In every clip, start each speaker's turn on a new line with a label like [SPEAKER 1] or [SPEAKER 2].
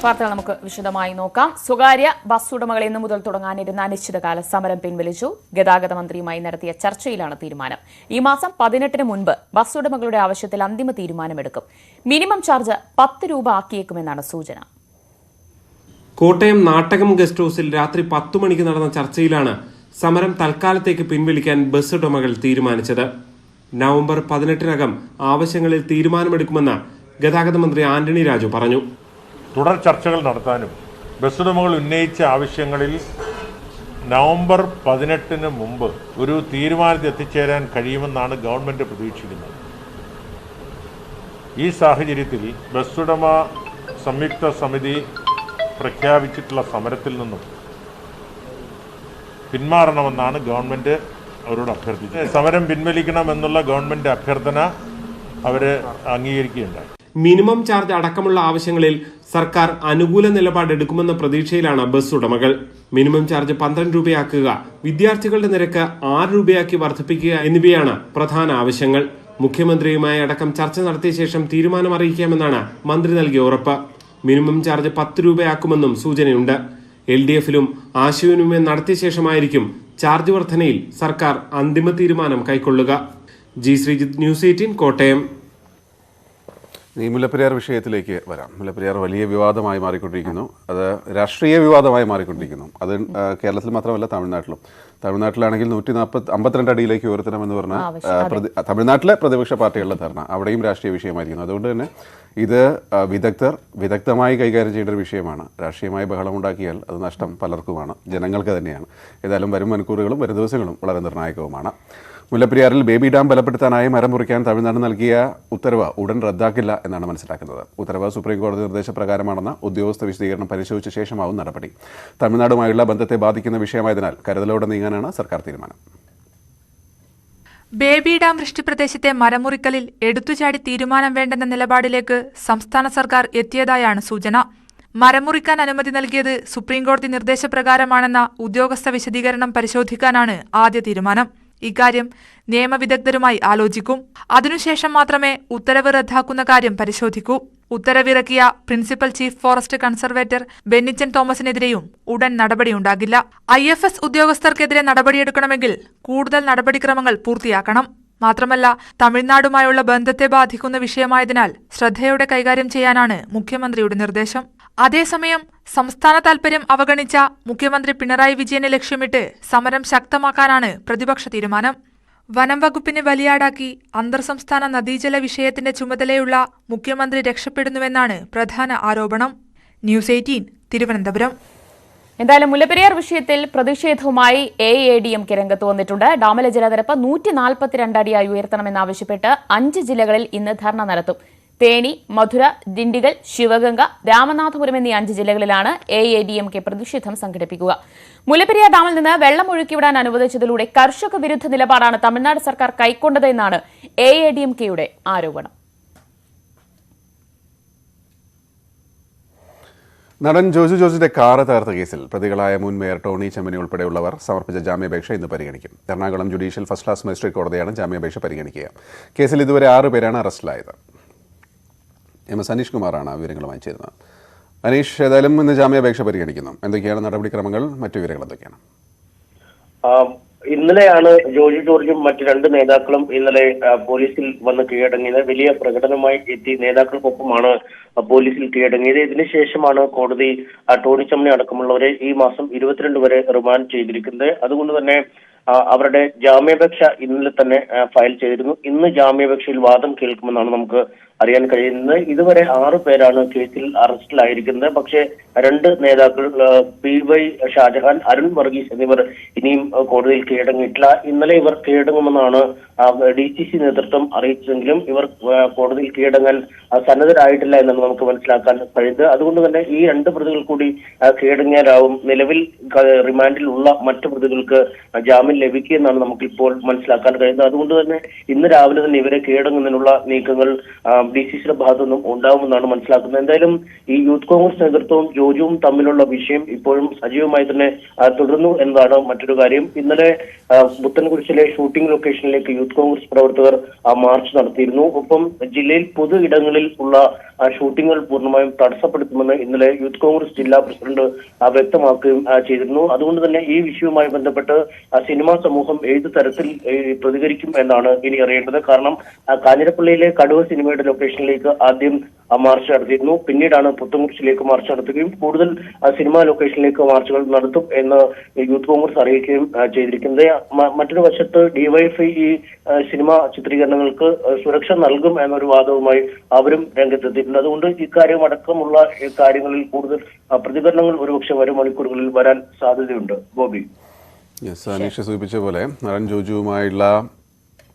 [SPEAKER 1] വാർത്തകൾ നമുക്ക് വിശദമായി നോക്കാം. സ്വകാര്യ ബസ് ഉടമകൾ ഇന്നു മുതൽ തുടങ്ങാനിരുന്ന അനിശ്ചിതകാല സമരം പിൻവലിച്ചു. ഗതാഗത മന്ത്രിയുമായി നടത്തിയ ചർച്ചയിലാണ് തീരുമാനം. ഈ മാസം 18-ന് മുൻപ് ബസ് ഉടമകളുടെ ആവശ്യത്തിൽ അന്തിമ തീരുമാനമെടുക്കും. മിനിമം ചാർജ് 10 രൂപ ആക്കിയേക്കുമെന്നാണ് സൂചന.
[SPEAKER 2] കോട്ടയം നാട്ടകം ഗസ്റ്റ് ഹൌസിൽ രാത്രി 10 മണിക്ക് നടന്ന ചർച്ചയിലാണ് സമരം തൽക്കാലത്തേക്ക് പിൻവലിക്കാൻ ബസ് ഉടമകൾ തീരുമാനിച്ചത്. നവംബർ 18-നകം ആവശ്യങ്ങളിൽ തീരുമാനമെടുക്കുമെന്ന് ഗതാഗത മന്ത്രി ആന്റണി രാജു പറഞ്ഞു.
[SPEAKER 3] തുടർ ചർച്ചകൾ നടത്താനും ബസ് ഉടമകൾ ഉന്നയിച്ച ആവശ്യങ്ങളിൽ നവംബർ 18-ന് മുമ്പ് ഒരു തീരുമാനത്തിൽ എത്തിച്ചേരാൻ കഴിയുമെന്നാണ് ഗവൺമെന്റ് പ്രതീക്ഷിക്കുന്നത്. ഈ സാഹചര്യത്തിൽ ബസ് ഉടമ സംയുക്ത സമിതി പ്രഖ്യാപിച്ചിട്ടുള്ള സമരത്തിൽ നിന്നും പിന്മാറണമെന്നാണ് ഗവൺമെന്റ് അവരോട് അഭ്യർത്ഥിച്ചത്. സമരം പിൻവലിക്കണമെന്നുള്ള ഗവൺമെന്റ് അഭ്യർത്ഥന അവർ അംഗീകരിക്കുകയുണ്ടായി.
[SPEAKER 2] മിനിമം ചാർജ് അടക്കമുള്ള ആവശ്യങ്ങളിൽ സർക്കാർ അനുകൂല നിലപാടെടുക്കുമെന്ന പ്രതീക്ഷയിലാണ് ബസ് ഉടമകൾ. മിനിമം ചാർജ് 12 രൂപയാക്കുക, വിദ്യാർത്ഥികളുടെ നിരക്ക് 6 രൂപയാക്കി വർദ്ധിപ്പിക്കുക എന്നിവയാണ് പ്രധാന ആവശ്യങ്ങൾ. മുഖ്യമന്ത്രിയുമായി അടക്കം ചർച്ച നടത്തിയ ശേഷം തീരുമാനം അറിയിക്കാമെന്നാണ് മന്ത്രി നൽകിയ ഉറപ്പ്. മിനിമം ചാർജ് 10 രൂപയാക്കുമെന്നും സൂചനയുണ്ട്. LDF-ലും ആശയവിനിമയം നടത്തിയ ശേഷമായിരിക്കും ചാർജ് വർധനയിൽ സർക്കാർ അന്തിമ തീരുമാനം കൈക്കൊള്ളുക. G Sreejith, news 18, Kottayam.
[SPEAKER 4] ഈ മുല്ലപ്പെരിയാർ വിഷയത്തിലേക്ക് വരാം. മുല്ലപ്പെരിയാർ വലിയ വിവാദമായി മാറിക്കൊണ്ടിരിക്കുന്നു. അത് രാഷ്ട്രീയ വിവാദമായി മാറിക്കൊണ്ടിരിക്കുന്നു. അത് കേരളത്തിൽ മാത്രമല്ല, തമിഴ്നാട്ടിലാണെങ്കിൽ 152 അടിയിലേക്ക് ഉയർത്തണമെന്ന് പറഞ്ഞ തമിഴ്നാട്ടിലെ പ്രതിപക്ഷ പാർട്ടികളുടെ ധർണ അവിടെയും രാഷ്ട്രീയ വിഷയമായിരിക്കുന്നു. അതുകൊണ്ട് തന്നെ ഇത് വിദഗ്ധമായി കൈകാര്യം ചെയ്യേണ്ട ഒരു വിഷയമാണ്. രാഷ്ട്രീയമായി ബഹളമുണ്ടാക്കിയാൽ അത് നഷ്ടം പലർക്കുമാണ്, ജനങ്ങൾക്ക് തന്നെയാണ്. ഏതായാലും വരും മണിക്കൂറുകളും വരും ദിവസങ്ങളും വളരെ നിർണായകവുമാണ്. മുല്ലപ്പെരിയാറിൽ ബേബി ഡാം ബലപ്പെടുത്താനായി മരം മുറിക്കാൻ തമിഴ്നാട് നൽകിയ ഉത്തരവ് ഉടൻ റദ്ദാക്കില്ല എന്നാണ് മനസ്സിലാക്കുന്നത്. ഉത്തരവ് സുപ്രീം കോടതി നിർദ്ദേശപ്രകാരമാണെന്ന ഉദ്യോഗസ്ഥ വിശദീകരണം പരിശോധിച്ച ശേഷമാവും നടപടി. തമിഴ്നാടുമായുള്ള ബന്ധത്തെ ബാധിക്കുന്ന വിഷയമായതിനാൽ കരുതലോടെ നീങ്ങാനാണ് സർക്കാർ തീരുമാനം.
[SPEAKER 5] ബേബി ഡാം വൃഷ്ടിപ്രദേശത്തെ മരമുറിക്കലിൽ എടുത്തുചാടി തീരുമാനം വേണ്ടെന്ന നിലപാടിലേക്ക് സംസ്ഥാന സർക്കാർ എത്തിയതായാണ് സൂചന. മരമുറിക്കാൻ അനുമതി നൽകിയത് സുപ്രീംകോടതി നിർദ്ദേശപ്രകാരമാണെന്ന ഉദ്യോഗസ്ഥ വിശദീകരണം പരിശോധിക്കാനാണ് ആദ്യ തീരുമാനം. ഇക്കാര്യം നിയമവിദഗ്ധരുമായി ആലോചിക്കും. അതിനുശേഷം മാത്രമേ ഉത്തരവ് റദ്ദാക്കുന്ന കാര്യം പരിശോധിക്കൂ. ഉത്തരവിറക്കിയ principal chief forest conservator Bennichan തോമസിനെതിരെയും ഉടൻ നടപടിയുണ്ടാകില്ല. IFS ഉദ്യോഗസ്ഥർക്കെതിരെ നടപടിയെടുക്കണമെങ്കിൽ കൂടുതൽ നടപടിക്രമങ്ങൾ പൂർത്തിയാക്കണം. മാത്രമല്ല, തമിഴ്നാടുമായുള്ള ബന്ധത്തെ ബാധിക്കുന്ന വിഷയമായതിനാൽ ശ്രദ്ധയോടെ കൈകാര്യം ചെയ്യാനാണ് മുഖ്യമന്ത്രിയുടെ നിർദ്ദേശം. അതേസമയം സംസ്ഥാന താൽപര്യം അവഗണിച്ച മുഖ്യമന്ത്രി പിണറായി വിജയനെ ലക്ഷ്യമിട്ട് സമരം ശക്തമാക്കാനാണ് പ്രതിപക്ഷ തീരുമാനം. വനം വകുപ്പിനെ ബലിയാടാക്കി അന്തർസംസ്ഥാന നദീജല വിഷയത്തിന്റെ ചുമതലയുള്ള മുഖ്യമന്ത്രി രക്ഷപ്പെടുന്നുവെന്നാണ് പ്രധാന ആരോപണം. ന്യൂസ് 18, തിരുവനന്തപുരം.
[SPEAKER 1] എന്തായാലും മുല്ലപ്പെരിയാർ വിഷയത്തിൽ പ്രതിഷേധവുമായി AADMK രംഗത്ത് വന്നിട്ടുണ്ട്. ഡാമിലെ ജലനിരപ്പ് 142 അടിയായി ഉയർത്തണമെന്നാവശ്യപ്പെട്ട് 5 ജില്ലകളിൽ ഇന്ന് ധർണ നടത്തും. തേനി, മധുര, ദിണ്ടിഗൽ, ശിവഗംഗ, രാമനാഥപുരം എന്നീ 5 ജില്ലകളിലാണ് AADMK പ്രതിഷേധം സംഘടിപ്പിക്കുക. മുല്ലപ്പെരിയാർ ഡാമിൽ നിന്ന് വെള്ളം ഒഴുക്കിവിടാൻ അനുവദിച്ചതിലൂടെ കർഷക വിരുദ്ധ നിലപാടാണ് തമിഴ്നാട് സർക്കാർ കൈക്കൊണ്ടതെന്നാണ് AADMKയുടെ ആരോപണം.
[SPEAKER 4] നടൻ ജോജു ജോർജിന്റെ കാറ് തകർത്ത കേസിൽ പ്രതികളായ മുൻ മേയർ ടോണി ചെമ്മനി ഉൾപ്പെടെയുള്ളവർ സമർപ്പിച്ച ജാമ്യാപേക്ഷ ഇന്ന് പരിഗണിക്കും. Ernakulam judicial first class magistrate കോടതിയാണ് ജാമ്യാപേക്ഷ പരിഗണിക്കുക. കേസിൽ ഇതുവരെ 6 പേരാണ് അറസ്റ്റിലായത്. MS അനീഷ് കുമാറാണ് വിവരങ്ങളുമായി ചേരുന്നത്. അനീഷ്, ഏതായാലും ഇന്ന് ജാമ്യാപേക്ഷ പരിഗണിക്കുന്നു. എന്തൊക്കെയാണ് നടപടിക്രമങ്ങൾ, മറ്റു വിവരങ്ങൾ എന്തൊക്കെയാണ്?
[SPEAKER 6] ഇന്നലെയാണ് ജോജു ജോർജും മറ്റ് 2 നേതാക്കളും ഇന്നലെ പോലീസിൽ വന്ന് കീഴടങ്ങിയത്. വലിയ പ്രകടനമായി എത്തി നേതാക്കൾക്കൊപ്പമാണ് പോലീസിൽ കീഴടങ്ങിയത്. ഇതിനുശേഷമാണ് കോടതി ടോണി ചെമ്മനി അടക്കമുള്ളവരെ ഈ മാസം 22 വരെ റിമാൻഡ് ചെയ്തിരിക്കുന്നത്. അതുകൊണ്ട് തന്നെ അവരുടെ ജാമ്യാപേക്ഷ ഇന്നലെ തന്നെ ഫയൽ ചെയ്തിരുന്നു. ഇന്ന് ജാമ്യാപേക്ഷയിൽ വാദം കേൾക്കുമെന്നാണ് നമുക്ക് അറിയാൻ കഴിയുന്നത്. ഇതുവരെ 6 പേരാണ് കേസിൽ അറസ്റ്റിലായിരിക്കുന്നത്. പക്ഷേ 2 നേതാക്കൾ PY ഷാജഹാൻ, അരുൺ വർഗീസ് എന്നിവർ ഇനിയും കോടതിയിൽ കീഴടങ്ങിയിട്ടില്ല. ഇന്നലെ ഇവർ കീഴടങ്ങുമെന്നാണ് DCC നേതൃത്വം അറിയിച്ചതെങ്കിലും ഇവർ കോടതിയിൽ കീഴടങ്ങാൻ സന്നദ്ധരായിട്ടില്ല എന്നാണ് നമുക്ക് മനസ്സിലാക്കാൻ കഴിയുന്നത്. അതുകൊണ്ട് തന്നെ ഈ 2 പ്രതികൾ കൂടി കീഴടങ്ങിയാലാവും നിലവിൽ റിമാൻഡിൽ ഉള്ള മറ്റു പ്രതികൾക്ക് ജാമ്യം ലഭിക്കുമെന്നാണ് നമുക്കിപ്പോൾ മനസ്സിലാക്കാൻ കഴിയുന്നത്. അതുകൊണ്ട് തന്നെ ഇന്ന് രാവിലെ തന്നെ ഇവരെ കീഴടങ്ങുന്നതിനുള്ള നീക്കങ്ങൾ DCCയുടെ ഭാഗത്തുനിന്നും ഉണ്ടാവുമെന്നാണ് മനസ്സിലാക്കുന്നത്. എന്തായാലും ഈ യൂത്ത് കോൺഗ്രസ് നേതൃത്വവും ജോജുവും തമ്മിലുള്ള വിഷയം ഇപ്പോഴും സജീവമായി തന്നെ തുടരുന്നു എന്നതാണ് മറ്റൊരു കാര്യം. ഇന്നലെ പുത്തൻകുരിശിലെ ഷൂട്ടിംഗ് ലൊക്കേഷനിലേക്ക് യൂത്ത് കോൺഗ്രസ് പ്രവർത്തകർ മാർച്ച് നടത്തിയിരുന്നു. ഒപ്പം ജില്ലയിൽ പൊതു ഇടങ്ങളിൽ ഉള്ള ഷൂട്ടിങ്ങുകൾ പൂർണ്ണമായും തടസ്സപ്പെടുത്തുമെന്ന് ഇന്നലെ യൂത്ത് കോൺഗ്രസ് ജില്ലാ പ്രസിഡന്റ് വ്യക്തമാക്കുകയും ചെയ്തിരുന്നു. അതുകൊണ്ട് തന്നെ ഈ വിഷയവുമായി ബന്ധപ്പെട്ട് സിനിമാ സമൂഹം ഏത് തരത്തിൽ പ്രതികരിക്കും എന്നാണ് ഇനി അറിയേണ്ടത്. കാരണം കാഞ്ഞിരപ്പള്ളിയിലെ കടുവ സിനിമയുടെ ലൊക്കേഷനിലേക്ക് ആദ്യം മാർച്ച് നടത്തിയിരുന്നു. പിന്നീടാണ് പുത്തൻകുരിശിലേക്ക് മാർച്ച് നടത്തുകയും കൂടുതൽ സിനിമാ ലൊക്കേഷനിലേക്ക് മാർച്ചുകൾ നടത്തും എന്ന് യൂത്ത് കോൺഗ്രസ് അറിയിക്കുകയും ചെയ്തിരിക്കുന്നത്. മറ്റൊരു വശത്ത് ഡിവൈഎഫ്ഐ ഈ സിനിമാ ചിത്രീകരണങ്ങൾക്ക് സുരക്ഷ നൽകും എന്നൊരു വാദവുമായി അവരും രംഗത്തെത്തിയിട്ടുണ്ട്. അതുകൊണ്ട് ഇക്കാര്യം അടക്കമുള്ള കാര്യങ്ങളിൽ കൂടുതൽ പ്രതികരണങ്ങൾ ഒരുപക്ഷെ വരും മണിക്കൂറുകളിൽ വരാൻ സാധ്യതയുണ്ട്. ഗോപി,
[SPEAKER 4] അനീഷ സൂചിപ്പിച്ച പോലെ നടൻ ജോജുവുമായുള്ള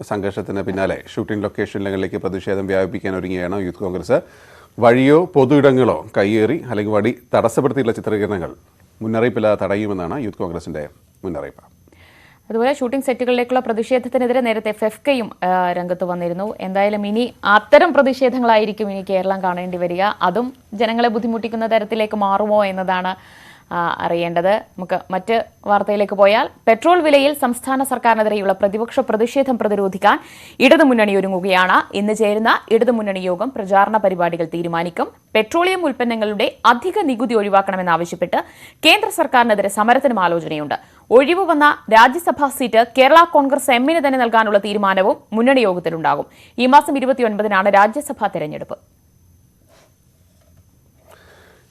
[SPEAKER 4] സംഘർഷത്തിന് പിന്നാലെ ഷൂട്ടിംഗ് ലൊക്കേഷനിലേക്ക് പ്രതിഷേധം വ്യാപിപ്പിക്കാൻ ഒരുങ്ങിയാണ് യൂത്ത് കോൺഗ്രസ്. വഴിയോ പൊതു ഇടങ്ങളോ കയ്യേറി അല്ലെങ്കിൽ വടി തടസ്സപ്പെടുത്തിയുള്ള ചിത്രീകരണങ്ങൾ മുന്നറിയിപ്പില്ലാതെ തടയുമെന്നാണ് യൂത്ത് കോൺഗ്രസിന്റെ മുന്നറിയിപ്പ്.
[SPEAKER 1] അതുപോലെ ഷൂട്ടിംഗ് സെറ്റുകളിലേക്കുള്ള പ്രതിഷേധത്തിനെതിരെ നേരത്തെ ഫെഫ്കയും രംഗത്ത് വന്നിരുന്നു. എന്തായാലും ഇനി അത്തരം പ്രതിഷേധങ്ങളായിരിക്കും ഇനി കേരളം കാണേണ്ടി വരിക. അതും ജനങ്ങളെ ബുദ്ധിമുട്ടിക്കുന്ന തരത്തിലേക്ക് മാറുമോ എന്നതാണ് അറിയേണ്ടത്. നമുക്ക് മറ്റ് വാർത്തയിലേക്ക് പോയാൽ പെട്രോൾ വിലയിൽ സംസ്ഥാന സർക്കാരിനെതിരെയുള്ള പ്രതിപക്ഷ പ്രതിഷേധം പ്രതിരോധിക്കാൻ ഇടതുമുന്നണി ഒരുങ്ങുകയാണ്. ഇന്ന് ചേരുന്ന ഇടതുമുന്നണി യോഗം പ്രചാരണ പരിപാടികൾ തീരുമാനിക്കും. പെട്രോളിയം ഉൽപ്പന്നങ്ങളുടെ അധിക നികുതി ഒഴിവാക്കണമെന്നാവശ്യപ്പെട്ട് കേന്ദ്ര സർക്കാരിനെതിരെ സമരത്തിനും ആലോചനയുണ്ട്. ഒഴിവ് വന്ന രാജ്യസഭാ സീറ്റ് കേരള കോൺഗ്രസ് എമ്മിന് തന്നെ നൽകാനുള്ള തീരുമാനവും മുന്നണി യോഗത്തിലുണ്ടാകും. ഈ മാസം 29-നാണ് രാജ്യസഭാ തെരഞ്ഞെടുപ്പ്.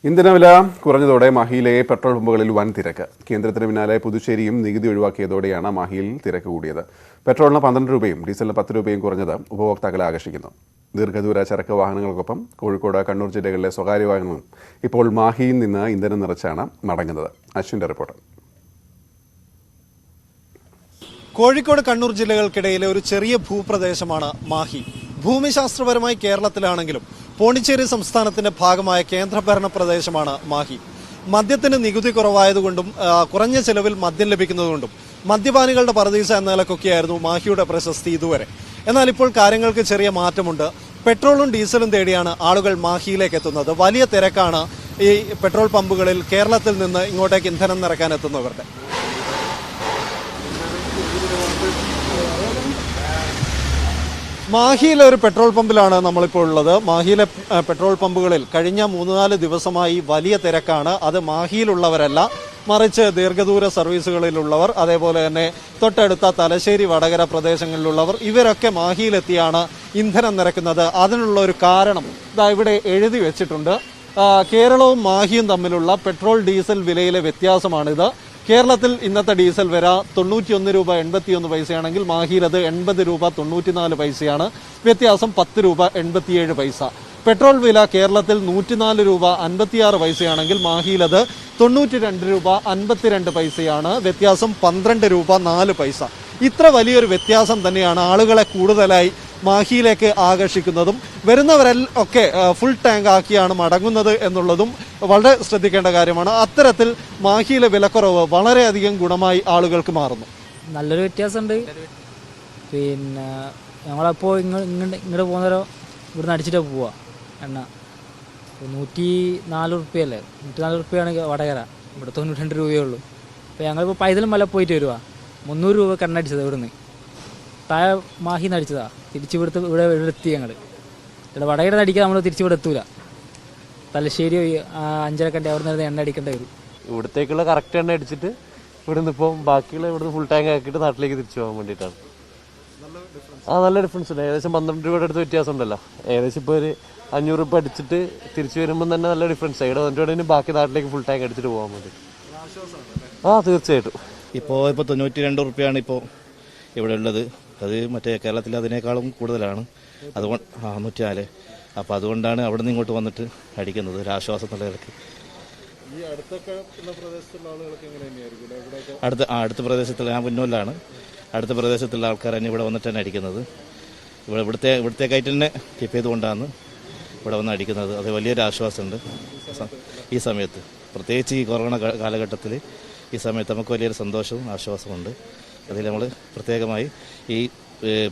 [SPEAKER 4] ഇന്ധനവില കുറഞ്ഞതോടെ മാഹിയിലെ പെട്രോൾ പമ്പുകളിൽ വൻ തിരക്ക്. കേന്ദ്രത്തിന് പിന്നാലെ പുതുച്ചേരിയും നികുതി ഒഴിവാക്കിയതോടെയാണ് മാഹിയിൽ തിരക്ക് കൂടിയത്. പെട്രോളിന് 12 രൂപയും ഡീസലിന് 10 രൂപയും കുറഞ്ഞത് ഉപഭോക്താക്കളെ ആകർഷിക്കുന്നു. ദീർഘദൂര ചരക്ക് വാഹനങ്ങൾക്കൊപ്പം കോഴിക്കോട്, കണ്ണൂർ ജില്ലകളിലെ സ്വകാര്യ വാഹനങ്ങളും ഇപ്പോൾ മാഹിയിൽ നിന്ന് ഇന്ധനം നിറച്ചാണ് മടങ്ങുന്നത്. അശ്വിന്റെ റിപ്പോർട്ട്.
[SPEAKER 7] കോഴിക്കോട്, കണ്ണൂർ ജില്ലകൾക്കിടയിലെ ഒരു ചെറിയ ഭൂപ്രദേശമാണ് മാഹി. ഭൂമിശാസ്ത്രപരമായി കേരളത്തിലാണെങ്കിലും പോണ്ടിച്ചേരി സംസ്ഥാനത്തിന്റെ ഭാഗമായ കേന്ദ്രഭരണ പ്രദേശമാണ് മാഹി. മദ്യത്തിന് നികുതി കുറവായതുകൊണ്ടും കുറഞ്ഞ ചെലവിൽ മദ്യം ലഭിക്കുന്നതുകൊണ്ടും മദ്യപാനികളുടെ പറദീസ എന്ന നിലക്കൊക്കെയായിരുന്നു മാഹിയുടെ പ്രശസ്തി ഇതുവരെ. എന്നാൽ ഇപ്പോൾ കാര്യങ്ങൾക്ക് ചെറിയ മാറ്റമുണ്ട്. പെട്രോളും ഡീസലും തേടിയാണ് ആളുകൾ മാഹിയിലേക്ക് എത്തുന്നത്. വലിയ തിരക്കാണ് ഈ പെട്രോൾ പമ്പുകളിൽ കേരളത്തിൽ നിന്ന് ഇങ്ങോട്ടേക്ക് ഇന്ധനം നിറക്കാൻ എത്തുന്നവരുടെ. മാഹിയിലെ ഒരു പെട്രോൾ പമ്പിലാണ് നമ്മളിപ്പോൾ ഉള്ളത്. മാഹിയിലെ പെട്രോൾ പമ്പുകളിൽ കഴിഞ്ഞ 3-4 ദിവസമായി വലിയ തിരക്കാണ്. അത് മാഹിയിലുള്ളവരല്ല, മറിച്ച് ദീർഘദൂര സർവീസുകളിലുള്ളവർ, അതേപോലെ തന്നെ തൊട്ടടുത്ത തലശ്ശേരി, വടകര പ്രദേശങ്ങളിലുള്ളവർ, ഇവരൊക്കെ മാഹിയിലെത്തിയാണ് ഇന്ധനം നിറയ്ക്കുന്നത്. അതിനുള്ള ഒരു കാരണം ഇതാ ഇവിടെ എഴുതി വെച്ചിട്ടുണ്ട്. കേരളവും മാഹിയും തമ്മിലുള്ള പെട്രോൾ ഡീസൽ വിലയിലെ വ്യത്യാസമാണിത്. കേരളത്തിൽ ഇന്നത്തെ ഡീസൽ വില 91 രൂപ 81 പൈസയാണെങ്കിൽ മാഹിയിൽ അത് 80 രൂപ 94 പൈസയാണ്. വ്യത്യാസം 10 രൂപ 87 പൈസ. പെട്രോൾ വില കേരളത്തിൽ 104 രൂപ 56 പൈസയാണെങ്കിൽ മാഹിയിൽ അത് 92 രൂപ 52 പൈസയാണ്. വ്യത്യാസം 12 രൂപ 4 പൈസ. ഇത്ര വലിയൊരു വ്യത്യാസം തന്നെയാണ് ആളുകളെ കൂടുതലായി മാഹിയിലേക്ക് ആകർഷിക്കുന്നതും വരുന്നവരൊക്കെ ഫുൾ ടാങ്ക് ആക്കിയാണ് മടങ്ങുന്നത് എന്നുള്ളതും വളരെ ശ്രദ്ധിക്കേണ്ട കാര്യമാണ്. അത്തരത്തിൽ മാഹിയിലെ വിലക്കുറവ് വളരെയധികം ഗുണമായി ആളുകൾക്ക് മാറുന്നു.
[SPEAKER 8] നല്ലൊരു വ്യത്യാസമുണ്ട്. പിന്നെ ഞങ്ങളപ്പോൾ ഇങ്ങോട്ട് പോകുന്നവരോ ഇവിടുന്ന് അടിച്ചിട്ട് പോവുക. എണ്ണ 104 റുപ്യല്ലേ, 104 റുപ്യാണ് വടകര, ഇവിടെ 92 രൂപയേ ഉള്ളൂ. അപ്പോൾ ഞങ്ങളിപ്പോൾ പൈതലും മല പോയിട്ട് വരുക. 300 രൂപ കണ്ണടിച്ചത് ഇവിടുന്ന്, താഴെ മാഹിന്ന് അടിച്ചതാ. തിരിച്ച് ഇവിടെ എത്തി ഞങ്ങൾ. ഇവിടെ വടകര അടിക്കാൻ നമ്മൾ തിരിച്ചിവിടെ എത്തൂല. തലശ്ശേരി 5:30 അവിടെ നിന്ന് എണ്ണ അടിക്കേണ്ടി വരും.
[SPEAKER 9] ഇവിടത്തേക്കുള്ള കറക്റ്റ് എണ്ണ അടിച്ചിട്ട് ഇവിടുന്ന് ഇപ്പം ബാക്കിയുള്ള ഇവിടുന്ന് ഫുൾ ടാങ്ക് ആക്കിയിട്ട് നാട്ടിലേക്ക് തിരിച്ചു പോകാൻ വേണ്ടിയിട്ടാണ്. നല്ല ഡിഫറൻസ് ഉണ്ട്. ഏകദേശം 12 രൂപയുടെ അടുത്ത് വ്യത്യാസം ഉണ്ടല്ലോ. ഏകദേശം ഇപ്പോൾ ഒരു 500 രൂപ അടിച്ചിട്ട് തിരിച്ചു വരുമ്പോൾ തന്നെ നല്ല ഡിഫറൻസ്. ഇവിടെ വന്നിട്ട് ബാക്കി നാട്ടിലേക്ക് ഫുൾ ടാങ്ക് അടിച്ചിട്ട് പോകാൻ വേണ്ടി. തീർച്ചയായിട്ടും. ഇപ്പോൾ
[SPEAKER 10] 92 റുപ്യാണ് ഇപ്പോൾ ഇവിടെ ഉള്ളത്. അത് മറ്റേ കേരളത്തിൽ അതിനേക്കാളും കൂടുതലാണ്. അതുകൊണ്ട് 104. അപ്പോൾ അതുകൊണ്ടാണ് അവിടെ നിന്ന് ഇങ്ങോട്ട് വന്നിട്ട് അടിക്കുന്നത് ഒരു ആശ്വാസം എന്നുള്ള നിലയ്ക്ക്. അടുത്ത പ്രദേശത്തുള്ള ഞാൻ മുന്നോലാണ്. അടുത്ത പ്രദേശത്തുള്ള ആൾക്കാർ തന്നെ ഇവിടെ വന്നിട്ട് തന്നെ അടിക്കുന്നത്. ഇവിടത്തേക്കായിട്ട് തന്നെ കീപ്പ് ചെയ്തുകൊണ്ടാണ് ഇവിടെ വന്ന് അടിക്കുന്നത്. അത് വലിയൊരു ആശ്വാസമുണ്ട് ഈ സമയത്ത്. പ്രത്യേകിച്ച് ഈ കൊറോണ കാലഘട്ടത്തിൽ ഈ സമയത്ത് നമുക്ക് വലിയൊരു സന്തോഷവും ആശ്വാസമുണ്ട്. അതിൽ നമ്മൾ പ്രത്യേകമായി ഈ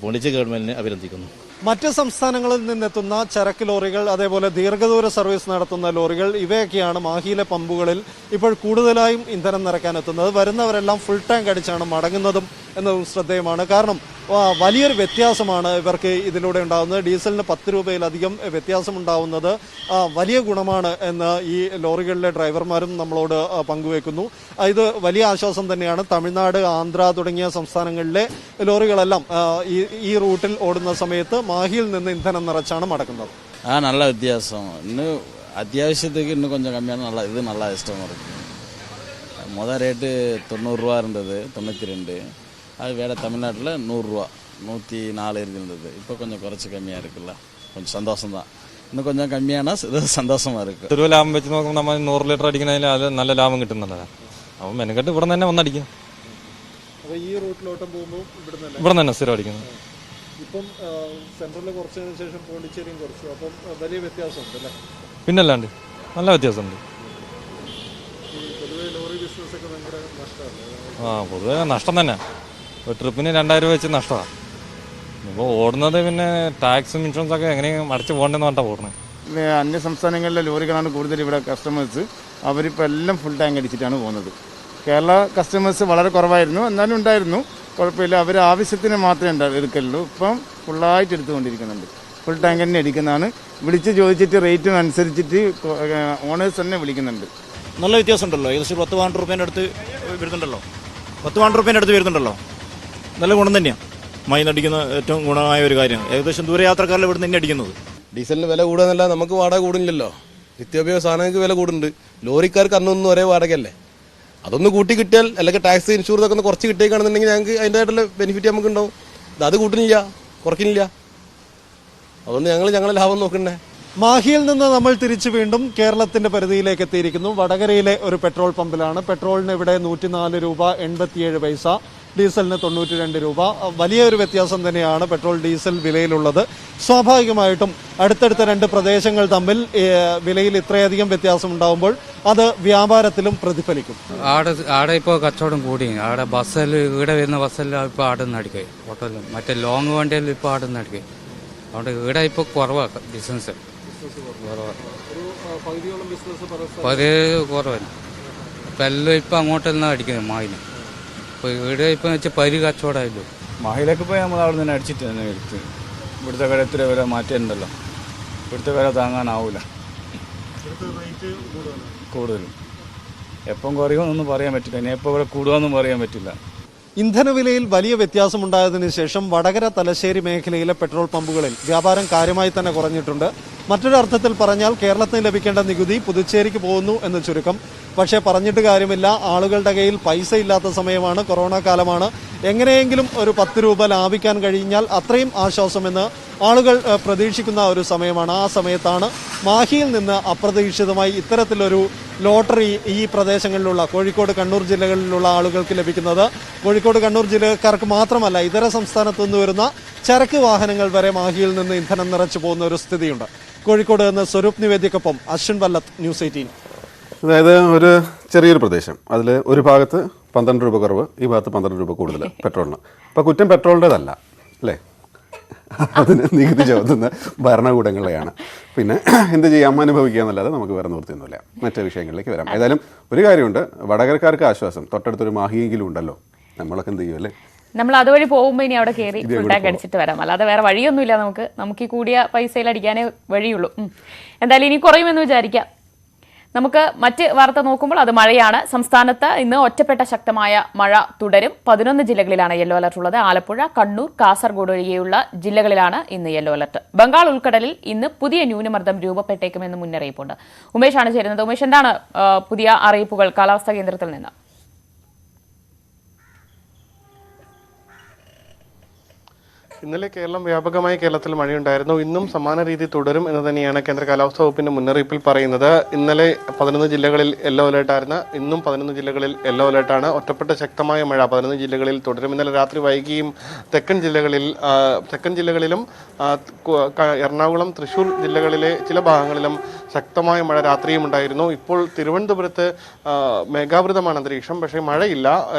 [SPEAKER 10] പോണ്ടിച്ചേരി ഗവൺമെന്റിനെ അഭിനന്ദിക്കുന്നു.
[SPEAKER 7] മറ്റ് സംസ്ഥാനങ്ങളിൽ നിന്നെത്തുന്ന ചരക്ക് ലോറികൾ, അതേപോലെ ദീർഘദൂര സർവീസ് നടത്തുന്ന ലോറികൾ, ഇവയൊക്കെയാണ് മാഹിയിലെ പമ്പുകളിൽ ഇപ്പോൾ കൂടുതലായും ഇന്ധനം നിറയ്ക്കാൻ എത്തുന്നത്. വരുന്നവരെല്ലാം ഫുൾ ടാങ്ക് അടിച്ചാണ് മടങ്ങുന്നതും എന്നതും ശ്രദ്ധേയമാണ്. കാരണം വലിയൊരു വ്യത്യാസമാണ് ഇവർക്ക് ഇതിലൂടെ ഉണ്ടാകുന്നത്. ഡീസലിന് 10 രൂപയിലധികം വ്യത്യാസമുണ്ടാവുന്നത് വലിയ ഗുണമാണ് എന്ന് ഈ ലോറികളിലെ ഡ്രൈവർമാരും നമ്മളോട് പങ്കുവെക്കുന്നു. ഇത് വലിയ ആശ്വാസം തന്നെയാണ്. തമിഴ്നാട്, ആന്ധ്ര തുടങ്ങിയ സംസ്ഥാനങ്ങളിലെ ലോറികളെല്ലാം ഈ റൂട്ടിൽ ഓടുന്ന സമയത്ത് മാഹിയിൽ നിന്ന് ഇന്ധനം നിറച്ചാണ് മടക്കുന്നത്.
[SPEAKER 11] நல்ல வித்தியாசம். இன்னும் அத்தியாவசியத்துக்கு இன்னும் கொஞ்சம் கம்மியான நல்லா இது நல்லா இஷ்டமாக இருக்குது. மொதல் ரேட்டு 90 ரூபா இருந்தது, 92. அது வேறு தமிழ்நாட்டில் 100 ரூபா, 104 இருந்தது. இப்போ கொஞ்சம் குறைச்சி கம்மியாக இருக்குல்ல, கொஞ்சம் சந்தோஷம்தான். இன்னுം கொஞ்சம் കമ്മിയാണ് സന്തോഷமாக இருக்குது.
[SPEAKER 12] 100 രൂപ ലാഭം വെച്ച് നോക്കുമ്പോൾ നമ്മൾ 100 ലിറ്റർ അടിക്കുന്നതിൽ അത് നല്ല ലാഭം കിട്ടുന്നതാണ്. അപ്പം മെനക്കെട്ട് ഇവിടെ തന്നെ വന്നടിക്കും.
[SPEAKER 7] ഈ റൂട്ടിലോട്ടം പോകുമ്പോൾ
[SPEAKER 12] ഇവിടെ തന്നെ സ്ഥിരം അടിക്കുന്നത്.
[SPEAKER 7] ഇപ്പം സെൻട്രലിൽ കുറച്ചതിന് ശേഷം പോണ്ടിച്ചേരിയും കുറച്ചു. അപ്പം വലിയ വ്യത്യാസമുണ്ട് അല്ലേ?
[SPEAKER 12] പിന്നല്ലാണ്ട് നല്ല വ്യത്യാസമുണ്ട്.
[SPEAKER 7] പൊതുവെ ലോറി ബിസിനസ് ഒക്കെ ഭയങ്കര നഷ്ടമാണ്.
[SPEAKER 12] പൊതുവെ നഷ്ടം തന്നെ. ഒരു ട്രിപ്പിന് 2000 രൂപ വെച്ച് നഷ്ടമാണ്. ഇപ്പോൾ ഓടുന്നത് പിന്നെ ടാക്സും ഇൻഷുറൻസ് ഒക്കെ എങ്ങനെയും അടച്ചു പോകണ്ടെന്ന് പറഞ്ഞാൽ ഓടുന്നത്.
[SPEAKER 13] അന്യ സംസ്ഥാനങ്ങളിലെ ലോറികളാണ് കൂടുതൽ ഇവിടെ കസ്റ്റമേഴ്സ്. അവരിപ്പോൾ എല്ലാം ഫുൾ ടാങ്ക് അടിച്ചിട്ടാണ് പോകുന്നത്. കേരള കസ്റ്റമേഴ്സ് വളരെ കുറവായിരുന്നു, എന്നാലും ഉണ്ടായിരുന്നു, കുഴപ്പമില്ല. അവർ ആവശ്യത്തിന് മാത്രമേ എടുക്കലുള്ളൂ. ഇപ്പം ഫുള്ളായിട്ട് എടുത്തുകൊണ്ടിരിക്കുന്നുണ്ട്. ഫുൾ ടാങ്ക് തന്നെ അടിക്കുന്നതാണ്. വിളിച്ച് ചോദിച്ചിട്ട് റേറ്റും അനുസരിച്ചിട്ട് ഓണേഴ്സ് തന്നെ വിളിക്കുന്നുണ്ട്.
[SPEAKER 10] നല്ല വ്യത്യാസമുണ്ടല്ലോ. ഏകദേശം 10,000 രൂപേൻ്റെ അടുത്ത് വരുന്നുണ്ടല്ലോ. 10,000 രൂപേൻ്റെ അടുത്ത് വരുന്നുണ്ടല്ലോ. നല്ല ഗുണം തന്നെയാണ്. മൈന്നടിക്കുന്ന ഏറ്റവും ഗുണമായ ഒരു കാര്യമാണ്. ഏകദേശം ദൂരയാത്രക്കാരിൽ ഇവിടെ തന്നെ അടിക്കുന്നത്.
[SPEAKER 9] ഡീസലിന് വില കൂടുകയെന്നല്ല, നമുക്ക് വാടക കൂടുന്നില്ലല്ലോ. നിത്യോപയോഗ സാധനങ്ങൾക്ക് വില കൂടുന്നുണ്ട്. ലോറിക്കാർക്ക് അന്നൊന്നും ഒരേ വാടകയല്ലേ. അതൊന്ന് കൂട്ടി കിട്ടിയാൽ, അല്ലെങ്കിൽ ടാക്സ് ഇൻഷുറൻസ് ഒക്കെ ഒന്ന് കുറച്ച് കിട്ടിയേക്കാണെന്നുണ്ടെങ്കിൽ ഞങ്ങൾക്ക് അതിൻ്റെതായിട്ടുള്ള ബെനിഫിറ്റ് നമുക്ക് ഉണ്ടാവും. അത് കൂട്ടുന്നില്ല, കുറയ്ക്കുന്നില്ല. അതുകൊണ്ട് ഞങ്ങളെ ലാഭം നോക്കണ്ടേ.
[SPEAKER 7] മാഹിയിൽ നിന്ന് നമ്മൾ തിരിച്ചു വീണ്ടും കേരളത്തിന്റെ പരിധിയിലേക്ക് എത്തിയിരിക്കുന്നു. വടകരയിലെ ഒരു പെട്രോൾ പമ്പിലാണ്. പെട്രോളിന് ഇവിടെ 104 രൂപ 87 പൈസ, ഡീസലിന് 92 രൂപ. വലിയൊരു വ്യത്യാസം തന്നെയാണ് പെട്രോൾ ഡീസൽ വിലയിലുള്ളത്. സ്വാഭാവികമായിട്ടും അടുത്തടുത്ത രണ്ട് പ്രദേശങ്ങൾ തമ്മിൽ വിലയിൽ ഇത്രയധികം വ്യത്യാസം ഉണ്ടാകുമ്പോൾ അത് വ്യാപാരത്തിലും പ്രതിഫലിക്കും.
[SPEAKER 8] ആടെ ഇപ്പോൾ കച്ചവടം കൂടി. ആടെ ബസ്സിൽ ഇവിടെ വരുന്ന ബസ്സെല്ലാം ഇപ്പോൾ ആടെ നിന്ന് അടിക്കുക. ഹോട്ടലിൽ മറ്റേ ലോങ് വണ്ടിയെല്ലാം ഇപ്പോൾ ആടെ നിന്ന് അടിക്കുക. അതുകൊണ്ട് ഇവിടെ ഇപ്പോൾ കുറവാണ് ബിസിനസ്. പകുതി കുറവല്ല. ഇപ്പം എല്ലാം ഇപ്പം അങ്ങോട്ടെല്ലാം അടിക്കുന്നത് മാഹിന്. ഇപ്പോൾ ഇവിടെ ഇപ്പം വെച്ചാൽ പരി കച്ചവടമായല്ലോ.
[SPEAKER 13] മാഹിയിലേക്ക് പോയി നമ്മൾ അവിടെ നിന്ന് അടിച്ചിട്ട് തന്നെ എടുത്ത്. ഇവിടുത്തെ വില എത്ര വില മാറ്റമുണ്ടല്ലോ. ഇവിടുത്തെ വില താങ്ങാനാവില്ല, കൂടുതലും. എപ്പം കുറയുമെന്നൊന്നും പറയാൻ പറ്റില്ല. ഇനി എപ്പോൾ ഇവിടെ കൂടുകയെന്നും പറയാൻ പറ്റില്ല.
[SPEAKER 7] ഇന്ധനവിലയിൽ വലിയ വ്യത്യാസമുണ്ടായതിനു ശേഷം വടകര തലശ്ശേരി മേഖലയിലെ പെട്രോൾ പമ്പുകളിൽ വ്യാപാരം കാര്യമായി തന്നെ കുറഞ്ഞിട്ടുണ്ട്. മറ്റൊരർത്ഥത്തിൽ പറഞ്ഞാൽ കേരളത്തിന് ലഭിക്കേണ്ട നികുതി പുതുച്ചേരിക്ക് പോകുന്നു എന്ന് ചുരുക്കം. പക്ഷേ പറഞ്ഞിട്ട് കാര്യമില്ല, ആളുകളുടെ കയ്യിൽ പൈസ ഇല്ലാത്ത സമയമാണ്, കൊറോണ കാലമാണ്. എങ്ങനെയെങ്കിലും ഒരു 10 രൂപ ലാഭിക്കാൻ കഴിഞ്ഞാൽ അത്രയും ആശ്വാസമെന്ന് ആളുകൾ പ്രതീക്ഷിക്കുന്ന ഒരു സമയമാണ്. ആ സമയത്താണ് മാഹിയിൽ നിന്ന് അപ്രതീക്ഷിതമായി ഇത്തരത്തിലൊരു ലോട്ടറി ഈ പ്രദേശങ്ങളിലുള്ള കോഴിക്കോട്, കണ്ണൂർ ജില്ലകളിലുള്ള ആളുകൾക്ക് ലഭിക്കുന്നത്. കോഴിക്കോട്, കണ്ണൂർ ജില്ലക്കാർക്ക് മാത്രമല്ല, ഇതര സംസ്ഥാനത്തു നിന്ന് വരുന്ന ചരക്ക് വാഹനങ്ങൾ വരെ മാഹിയിൽ നിന്ന് ഇന്ധനം നിറച്ചു പോകുന്ന ഒരു സ്ഥിതിയുണ്ട്. കോഴിക്കോട് നിന്ന് സ്വരൂപ് നിവേദ്യക്കൊപ്പം അശ്വിൻ വല്ലത്ത്, ന്യൂസ് 18.
[SPEAKER 4] അതായത് ഒരു ചെറിയൊരു പ്രദേശം, അതിൽ ഒരു ഭാഗത്ത് 12 രൂപ കുറവ്, ഈ ഭാഗത്ത് 12 രൂപ കൂടുതൽ പെട്രോളിന്. അപ്പോൾ കുറ്റം പെട്രോളിൻ്റെതല്ല അല്ലേ, അതിന് നികുതി ചുമത്തുന്ന ഭരണകൂടങ്ങളെയാണ്. പിന്നെ എന്ത് ചെയ്യാം, അനുഭവിക്കുക എന്നല്ലാതെ നമുക്ക് വേറെ നിവൃത്തിയൊന്നുമില്ല. മറ്റു വിഷയങ്ങളിലേക്ക് വരാം. ഏതായാലും ഒരു കാര്യമുണ്ട്, വടകരക്കാർക്ക് ആശ്വാസം, തൊട്ടടുത്തൊരു മാഹിയെങ്കിലും ഉണ്ടല്ലോ. നമ്മളൊക്കെ എന്ത് ചെയ്യും അല്ലേ,
[SPEAKER 1] നമ്മൾ അതുവഴി പോകുമ്പോൾ ഇനി അവിടെ കയറി ഫുൾ ടാങ്ക് അടിച്ചിട്ട് വരാം. അല്ലാതെ വേറെ വഴിയൊന്നുമില്ല. നമുക്ക് ഈ കൂടിയ പൈസയിൽ അടിക്കാനേ വഴിയുള്ളൂ. എന്തായാലും ഇനി കുറയുമെന്ന് വിചാരിക്കാം. നമുക്ക് മറ്റ് വാർത്ത നോക്കുമ്പോൾ അത് മഴയാണ്. സംസ്ഥാനത്ത് ഇന്ന് ഒറ്റപ്പെട്ട ശക്തമായ മഴ തുടരും. 11 ജില്ലകളിലാണ് യെല്ലോ അലർട്ട് ഉള്ളത്. ആലപ്പുഴ, കണ്ണൂർ, കാസർഗോഡ് ഒഴികെയുള്ള ജില്ലകളിലാണ് ഇന്ന് യെല്ലോ അലർട്ട്. ബംഗാൾ ഉൾക്കടലിൽ ഇന്ന് പുതിയ ന്യൂനമർദ്ദം രൂപപ്പെട്ടേക്കുമെന്ന് മുന്നറിയിപ്പുണ്ട്. ഉമേഷാണ് ചേരുന്നത്. ഉമേഷ്, എന്താണ് പുതിയ അറിയിപ്പുകൾ കാലാവസ്ഥാ കേന്ദ്രത്തിൽ നിന്ന്?
[SPEAKER 14] ഇന്നലെ കേരളത്തിൽ മഴയുണ്ടായിരുന്നു. ഇന്നും സമാന രീതി തുടരും എന്ന് തന്നെയാണ് കേന്ദ്ര കാലാവസ്ഥാ വകുപ്പിന്റെ മുന്നറിയിപ്പിൽ പറയുന്നത്. ഇന്നലെ 11 ജില്ലകളിൽ യെല്ലോ അലേർട്ടായിരുന്നു. ഇന്നും 11 ജില്ലകളിൽ യെല്ലോ അലേർട്ടാണ്. ഒറ്റപ്പെട്ട ശക്തമായ മഴ 11 ജില്ലകളിൽ തുടരും. ഇന്നലെ രാത്രി വൈകിയും തെക്കൻ ജില്ലകളിലും എറണാകുളം, തൃശ്ശൂർ ജില്ലകളിലെ ചില ഭാഗങ്ങളിലും ശക്തമായ മഴ രാത്രിയും ഉണ്ടായിരുന്നു. ഇപ്പോൾ തിരുവനന്തപുരത്ത് മേഘാവൃതമാണ് അന്തരീക്ഷം. പക്ഷേ മഴയില്ല.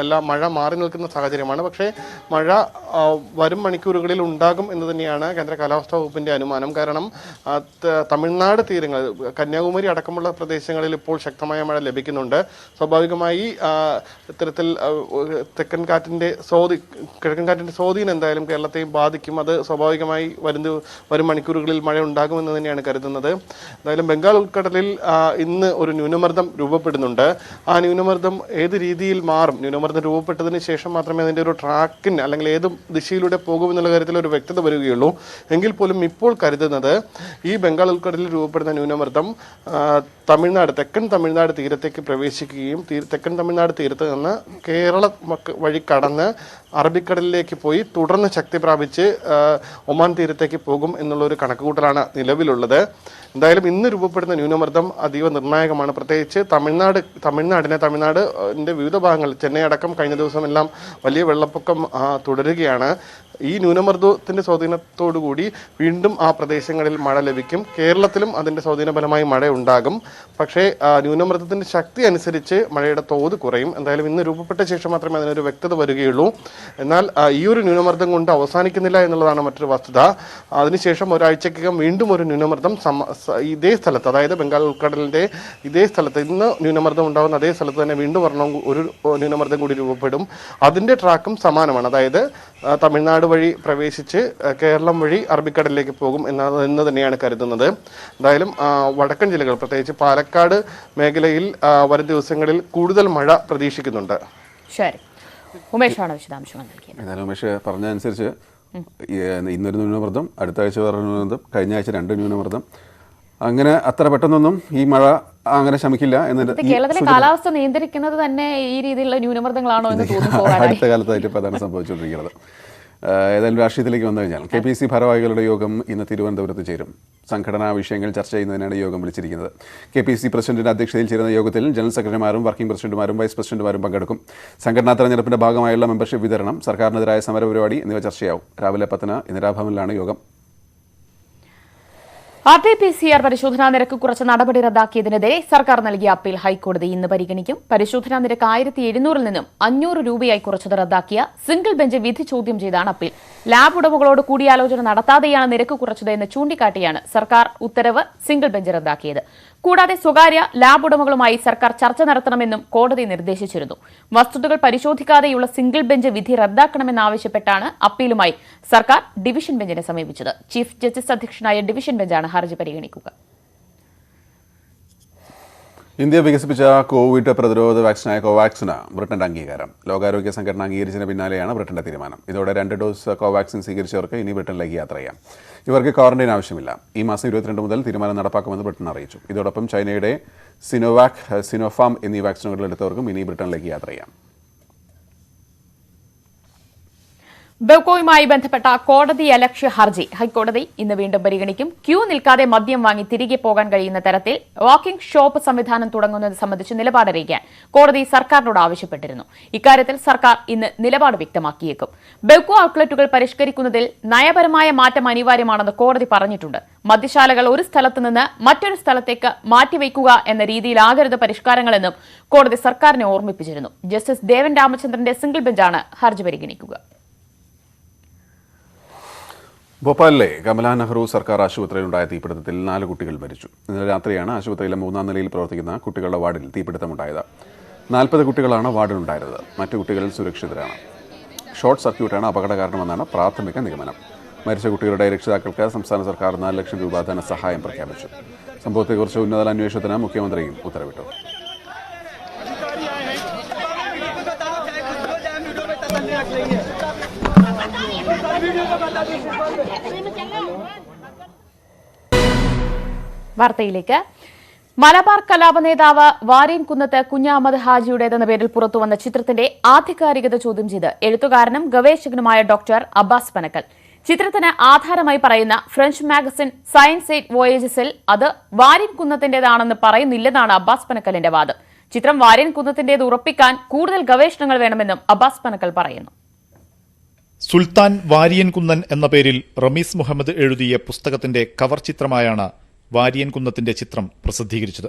[SPEAKER 14] മഴ മാറി നിൽക്കുന്ന സാഹചര്യമാണ്. പക്ഷേ മഴ വരും മണിക്കൂറുകളിൽ ജില്ലകളിൽ ഉണ്ടാകും എന്ന് തന്നെയാണ് കേന്ദ്ര കാലാവസ്ഥാ വകുപ്പിന്റെ അനുമാനം. കാരണം തമിഴ്നാട് തീരങ്ങൾ, കന്യാകുമാരി അടക്കമുള്ള പ്രദേശങ്ങളിൽ ഇപ്പോൾ ശക്തമായ മഴ ലഭിക്കുന്നുണ്ട്. സ്വാഭാവികമായി ഇത്തരത്തിൽ കിഴക്കൻ കാറ്റിന്റെ സ്വാധീനം എന്തായാലും കേരളത്തെയും ബാധിക്കും. അത് സ്വാഭാവികമായി വരും മണിക്കൂറുകളിൽ മഴ ഉണ്ടാകുമെന്ന് തന്നെയാണ് കരുതുന്നത്. എന്തായാലും ബംഗാൾ ഉൾക്കടലിൽ ഇന്ന് ഒരു ന്യൂനമർദ്ദം രൂപപ്പെടുന്നുണ്ട്. ആ ന്യൂനമർദ്ദം ഏത് രീതിയിൽ മാറും, ന്യൂനമർദ്ദം രൂപപ്പെട്ടതിന് ശേഷം മാത്രമേ അതിൻ്റെ ഒരു ട്രാക്കിന് അല്ലെങ്കിൽ ഏത് ദിശയിലൂടെ പോകുമെന്നുള്ള കാര്യത്തിൽ ഒരു വ്യക്തത വരികയുള്ളൂ. എങ്കിൽ പോലും ഇപ്പോൾ കരുതുന്നത് ഈ ബംഗാൾ ഉൾക്കടലിൽ രൂപപ്പെടുന്ന ന്യൂനമർദ്ദം തെക്കൻ തമിഴ്നാട് തീരത്തേക്ക് പ്രവേശിക്കുകയും തെക്കൻ തമിഴ്നാട് തീരത്ത് നിന്ന് കേരളം വഴി കടന്ന് അറബിക്കടലിലേക്ക് പോയി തുടർന്ന് ശക്തി പ്രാപിച്ച് ഒമാൻ തീരത്തേക്ക് പോകും എന്നുള്ളൊരു കണക്കുകൂട്ടലാണ് നിലവിലുള്ളത്. എന്തായാലും ഇന്ന് രൂപപ്പെടുന്ന ന്യൂനമർദ്ദം അതീവ നിർണായകമാണ്. പ്രത്യേകിച്ച് തമിഴ്നാടിന്റെ വിവിധ ഭാഗങ്ങൾ, ചെന്നൈ അടക്കം കഴിഞ്ഞ ദിവസമെല്ലാം വലിയ വെള്ളപ്പൊക്കം തുടരുകയാണ്. ഈ ന്യൂനമർദ്ദത്തിന്റെ സ്വാധീനത്തോടുകൂടി വീണ്ടും ആ പ്രദേശങ്ങളിൽ മഴ ലഭിക്കും. കേരളത്തിലും അതിന്റെ സ്വാധീനഫലമായി മഴ ഉണ്ടാകും. പക്ഷേ ന്യൂനമർദ്ദത്തിന്റെ ശക്തി അനുസരിച്ച് മഴയുടെ തോത് കുറയും. എന്തായാലും ഇന്ന് രൂപപ്പെട്ട ശേഷം മാത്രമേ അതിനൊരു വ്യക്തത വരികയുള്ളൂ. എന്നാൽ ഈ ഒരു ന്യൂനമർദ്ദം കൊണ്ട് അവസാനിക്കുന്നില്ല എന്നുള്ളതാണ് മറ്റൊരു വസ്തുത. അതിനുശേഷം ഒരാഴ്ചക്കകം വീണ്ടും ഒരു ന്യൂനമർദ്ദം ഇതേ സ്ഥലത്ത്, അതായത് ബംഗാൾ ഉൾക്കടലിന്റെ ഇതേ സ്ഥലത്ത് ഇന്ന് ന്യൂനമർദ്ദം ഉണ്ടാകുന്ന അതേ സ്ഥലത്ത് തന്നെ വീണ്ടും ഒരു ന്യൂനമർദ്ദം കൂടി രൂപപ്പെടും. അതിന്റെ ട്രാക്കും സമാനമാണ്. അതായത് തമിഴ്നാട് വഴി പ്രവേശിച്ച് കേരളം വഴി അറബിക്കടലിലേക്ക് പോകും എന്ന് തന്നെയാണ് കരുതുന്നത്. എന്തായാലും വടക്കൻ ജില്ലകൾ, പ്രത്യേകിച്ച് പാലക്കാട് മേഖലയിൽ വരും ദിവസങ്ങളിൽ കൂടുതൽ മഴ പ്രതീക്ഷിക്കുന്നുണ്ട്.
[SPEAKER 1] ശരി, ഉമേഷാണ് വിശദാംശങ്ങൾ നൽകിയത്.
[SPEAKER 4] എന്നാലും ഉമേഷ് പറഞ്ഞ അനുസരിച്ച് ഇന്നൊരു ന്യൂനമർദ്ദം, അടുത്ത ആഴ്ച വേറെ ന്യൂനമർദ്ദം, കഴിഞ്ഞ ആഴ്ച 2 ന്യൂനമർദ്ദം, അങ്ങനെ അത്ര പെട്ടെന്നൊന്നും ഈ മഴ അങ്ങനെ ശമിക്കില്ല എന്ന്
[SPEAKER 1] കേരളത്തിലെ കാലാവസ്ഥ നിയന്ത്രിക്കുന്നത് തന്നെ ഈ രീതിയിലുള്ള ന്യൂനമർദ്ദങ്ങളാണോ എന്ന് തോന്നുന്നു.
[SPEAKER 4] അടുത്ത കാലത്തായിട്ട് ഇപ്പോൾ അതാണ് സംഭവിച്ചുകൊണ്ടിരിക്കുന്നത്. ഏതായാലും രാഷ്ട്രീയത്തിലേക്ക് വന്നു കഴിഞ്ഞാൽ KPC ഭാരവാഹികളുടെ യോഗം ഇന്ന് തിരുവനന്തപുരത്ത് ചേരും. സംഘടനാ വിഷയങ്ങൾ ചർച്ച ചെയ്യുന്നതിനാണ് യോഗം വിളിച്ചിരിക്കുന്നത്. KPC പ്രസിഡന്റിന്റെ അധ്യക്ഷതയിൽ ചേരുന്ന യോഗത്തിൽ ജനറൽ സെക്രട്ടറിമാരും വർക്കിംഗ് പ്രസിഡന്റുമാരും വൈസ് പ്രസിഡന്റുമാരും പങ്കെടുക്കും. സംഘടനാ തെരഞ്ഞെടുപ്പിന്റെ ഭാഗമായുള്ള മെമ്പർഷിപ്പ് വിതരണം, സർക്കാരിനെതിരായ സമരപരിപാടി എന്നിവ ചർച്ചയാവും. രാവിലെ 10-ന് ഇന്ദിരാഭവനിലാണ് യോഗം.
[SPEAKER 1] RT-PCR പരിശോധനാ നിരക്ക് കുറച്ച നടപടി റദ്ദാക്കിയതിനെതിരെ സർക്കാർ നൽകിയ അപ്പീൽ ഹൈക്കോടതി ഇന്ന് പരിഗണിക്കും. പരിശോധനാ നിരക്ക് 1700 നിന്നും 500 രൂപയായി കുറച്ചത് റദ്ദാക്കിയ സിംഗിൾ ബെഞ്ച് വിധി ചോദ്യം ചെയ്താണ് അപ്പീൽ. ലാബ് ഉടമകളോട് കൂടിയാലോചന നടത്താതെയാണ് നിരക്ക് കുറച്ചത് എന്ന് ചൂണ്ടിക്കാട്ടിയാണ് സർക്കാർ ഉത്തരവ് സിംഗിൾ ബെഞ്ച് റദ്ദാക്കിയത്. കൂടാതെ സ്വകാര്യ ലാബ് ഉടമകളുമായി സർക്കാർ ചർച്ച നടത്തണമെന്നും കോടതി നിർദ്ദേശിച്ചിരുന്നു. വസ്തുതകൾ പരിശോധിക്കാതെയുള്ള സിംഗിൾ ബെഞ്ച് വിധി റദ്ദാക്കണമെന്നാവശ്യപ്പെട്ടാണ് അപ്പീലുമായി സർക്കാർ ഡിവിഷൻ ബെഞ്ചിനെ സമീപിച്ചത്. ചീഫ് ജസ്റ്റിസ് അധ്യക്ഷനായ ഡിവിഷൻ ബെഞ്ചാണ് ഹർജി പരിഗണിക്കുക.
[SPEAKER 4] ഇന്ത്യ വികസിപ്പിച്ച കോവിഡ് പ്രതിരോധ വാക്സിനായ കോവാക്സിന് ബ്രിട്ടന്റെ അംഗീകാരം. ലോകാരോഗ്യ സംഘടന അംഗീകരിച്ചതിന് പിന്നാലെയാണ് ബ്രിട്ടന്റെ തീരുമാനം. ഇതോടെ 2 ഡോസ് കോവാക്സിൻ സ്വീകരിച്ചവർക്ക് ഇനി ബ്രിട്ടനിലേക്ക് യാത്ര ചെയ്യാം. ഇവർക്ക് ക്വാറന്റൈൻ ആവശ്യമില്ല. ഈ മാസം 22 മുതൽ തീരുമാനം നടപ്പാക്കുമെന്ന് ബ്രിട്ടൻ അറിയിച്ചു. ഇതോടൊപ്പം ചൈനയുടെ സിനോവാക്, സിനോഫാം എന്നീ വാക്സിനുകൾ എടുത്തവർക്കും ഇനി ബ്രിട്ടനിലേക്ക് യാത്ര ചെയ്യാം.
[SPEAKER 1] ബെവ്കോയുമായി ബന്ധപ്പെട്ട കോടതിയലക്ഷ്യ ഹർജി ഹൈക്കോടതി ഇന്ന് വീണ്ടും പരിഗണിക്കും. ക്യൂ നിൽക്കാതെ മദ്യം വാങ്ങി തിരികെ പോകാൻ കഴിയുന്ന തരത്തിൽ വാക്കിംഗ് ഷോപ്പ് സംവിധാനം തുടങ്ങുന്നത് സംബന്ധിച്ച് നിലപാടറിയിക്കാൻ കോടതി സർക്കാരിനോട് ആവശ്യപ്പെട്ടിരുന്നു. ഇക്കാര്യത്തിൽ സർക്കാർ ഇന്ന് നിലപാട് വ്യക്തമാക്കിയേക്കും. ബെവ്കോ ഔട്ട്ലെറ്റുകൾ പരിഷ്കരിക്കുന്നതിൽ നയപരമായ മാറ്റം അനിവാര്യമാണെന്ന് കോടതി പറഞ്ഞിട്ടുണ്ട്. മദ്യശാലകൾ ഒരു സ്ഥലത്ത് നിന്ന് മറ്റൊരു സ്ഥലത്തേക്ക് മാറ്റിവെക്കുക എന്ന രീതിയിലാകരുത് പരിഷ്കാരങ്ങളെന്നും കോടതി സർക്കാരിനെ ഓർമ്മിപ്പിച്ചിരുന്നു. ജസ്റ്റിസ് ദേവൻ രാമചന്ദ്രന്റെ സിംഗിൾ ബെഞ്ചാണ് ഹർജി പരിഗണിക്കുക.
[SPEAKER 4] ഭോപ്പാലിലെ കമലാ നെഹ്റു സർക്കാർ ആശുപത്രിയിലുണ്ടായ തീപിടുത്തത്തിൽ 4 കുട്ടികൾ മരിച്ചു. ഇന്നലെ രാത്രിയാണ് ആശുപത്രിയിലെ 3-ാം നിലയിൽ പ്രവർത്തിക്കുന്ന കുട്ടികളുടെ വാർഡിൽ തീപിടുത്തമുണ്ടായത്. 40 കുട്ടികളാണ് വാർഡിലുണ്ടായിരുന്നത്. മറ്റു കുട്ടികൾ സുരക്ഷിതരാണ്. ഷോർട്ട് സർക്യൂട്ടാണ് അപകട കാരണമെന്നാണ് പ്രാഥമിക നിഗമനം. മരിച്ച കുട്ടികളുടെ രക്ഷിതാക്കൾക്ക് സംസ്ഥാന സർക്കാർ 4 ലക്ഷം രൂപ ധനസഹായം പ്രഖ്യാപിച്ചു. സംഭവത്തെക്കുറിച്ച് ഉന്നതതല അന്വേഷണത്തിന് മുഖ്യമന്ത്രിയും ഉത്തരവിട്ടു.
[SPEAKER 1] വാർത്തയിലേക്ക്. മലബാർ കലാപ നേതാവ് വാര്യൻകുന്നത്ത് കുഞ്ഞഹമ്മദ് ഹാജിയുടേതെന്ന പേരിൽ പുറത്തുവന്ന ചിത്രത്തിന്റെ ആധികാരികത ചോദ്യം ചെയ്ത് എഴുത്തുകാരനും ഗവേഷകനുമായ ഡോക്ടർ അബ്ബാസ് പനക്കൽ. ചിത്രത്തിന് ആധാരമായി പറയുന്ന ഫ്രഞ്ച് മാഗസിൻ സയൻസ് 8 വോയേജസിൽ അത് വാര്യൻകുന്നത്തിന്റേതാണെന്ന് പറയുന്നില്ലെന്നാണ് അബ്ബാസ് പനക്കലിന്റെ വാദം. ചിത്രം വാര്യൻകുന്നത്തിന്റേത് ഉറപ്പിക്കാൻ കൂടുതൽ ഗവേഷണങ്ങൾ വേണമെന്നും അബ്ബാസ് പനക്കൽ പറയുന്നു.
[SPEAKER 15] സുൽത്താൻ വാരിയൻകുന്നൻ എന്ന പേരിൽ റമീസ് മുഹമ്മദ് എഴുതിയ പുസ്തകത്തിന്റെ കവർ ചിത്രമായാണ് വാരിയൻകുന്നത്തിന്റെ ചിത്രം പ്രസിദ്ധീകരിച്ചത്.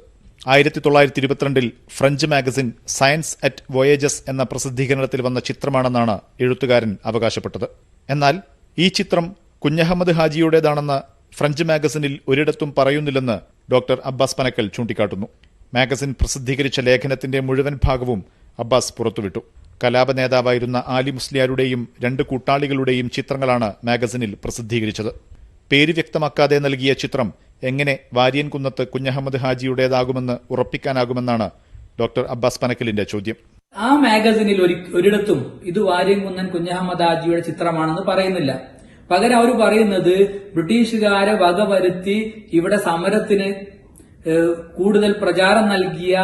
[SPEAKER 15] 1922 French magazine science at voyages എന്ന പ്രസിദ്ധീകരണത്തിൽ വന്ന ചിത്രമാണെന്നാണ് എഴുത്തുകാരൻ അവകാശപ്പെട്ടത്. എന്നാൽ ഈ ചിത്രം കുഞ്ഞഹമ്മദ് ഹാജിയുടേതാണെന്ന് ഫ്രഞ്ച് മാഗസിനിൽ ഒരിടത്തും പറയുന്നില്ലെന്ന് ഡോക്ടർ അബ്ബാസ് പനക്കൽ ചൂണ്ടിക്കാട്ടുന്നു. മാഗസിൻ പ്രസിദ്ധീകരിച്ച ലേഖനത്തിന്റെ മുഴുവൻ ഭാഗവും അബ്ബാസ് പുറത്തുവിട്ടു. കലാപ നേതാവായിരുന്ന ആലി മുസ്ലിയാരുടെയും 2 കൂട്ടാളികളുടെയും ചിത്രങ്ങളാണ് മാഗസിനിൽ പ്രസിദ്ധീകരിച്ചത്. പേര് വ്യക്തമാക്കാതെ നൽകിയ ചിത്രം എങ്ങനെ വാര്യൻകുന്നത്ത് കുഞ്ഞഹമ്മദ് ഹാജിയുടേതാകുമെന്ന് ഉറപ്പിക്കാനാകുമെന്നാണ് ഡോക്ടർ അബ്ബാസ് പനക്കലിന്റെ ചോദ്യം.
[SPEAKER 16] ആ മാഗസിനിൽ ഒരിടത്തും ഇത് വാര്യൻകുന്നൻ കുഞ്ഞഹമ്മദ് ഹാജിയുടെ ചിത്രമാണെന്ന് പറയുന്നില്ല. പകരം അവർ പറയുന്നത് ബ്രിട്ടീഷുകാരെ വകവരുത്തി ഇവിടെ സമരത്തിന് കൂടുതൽ പ്രചാരം നൽകിയ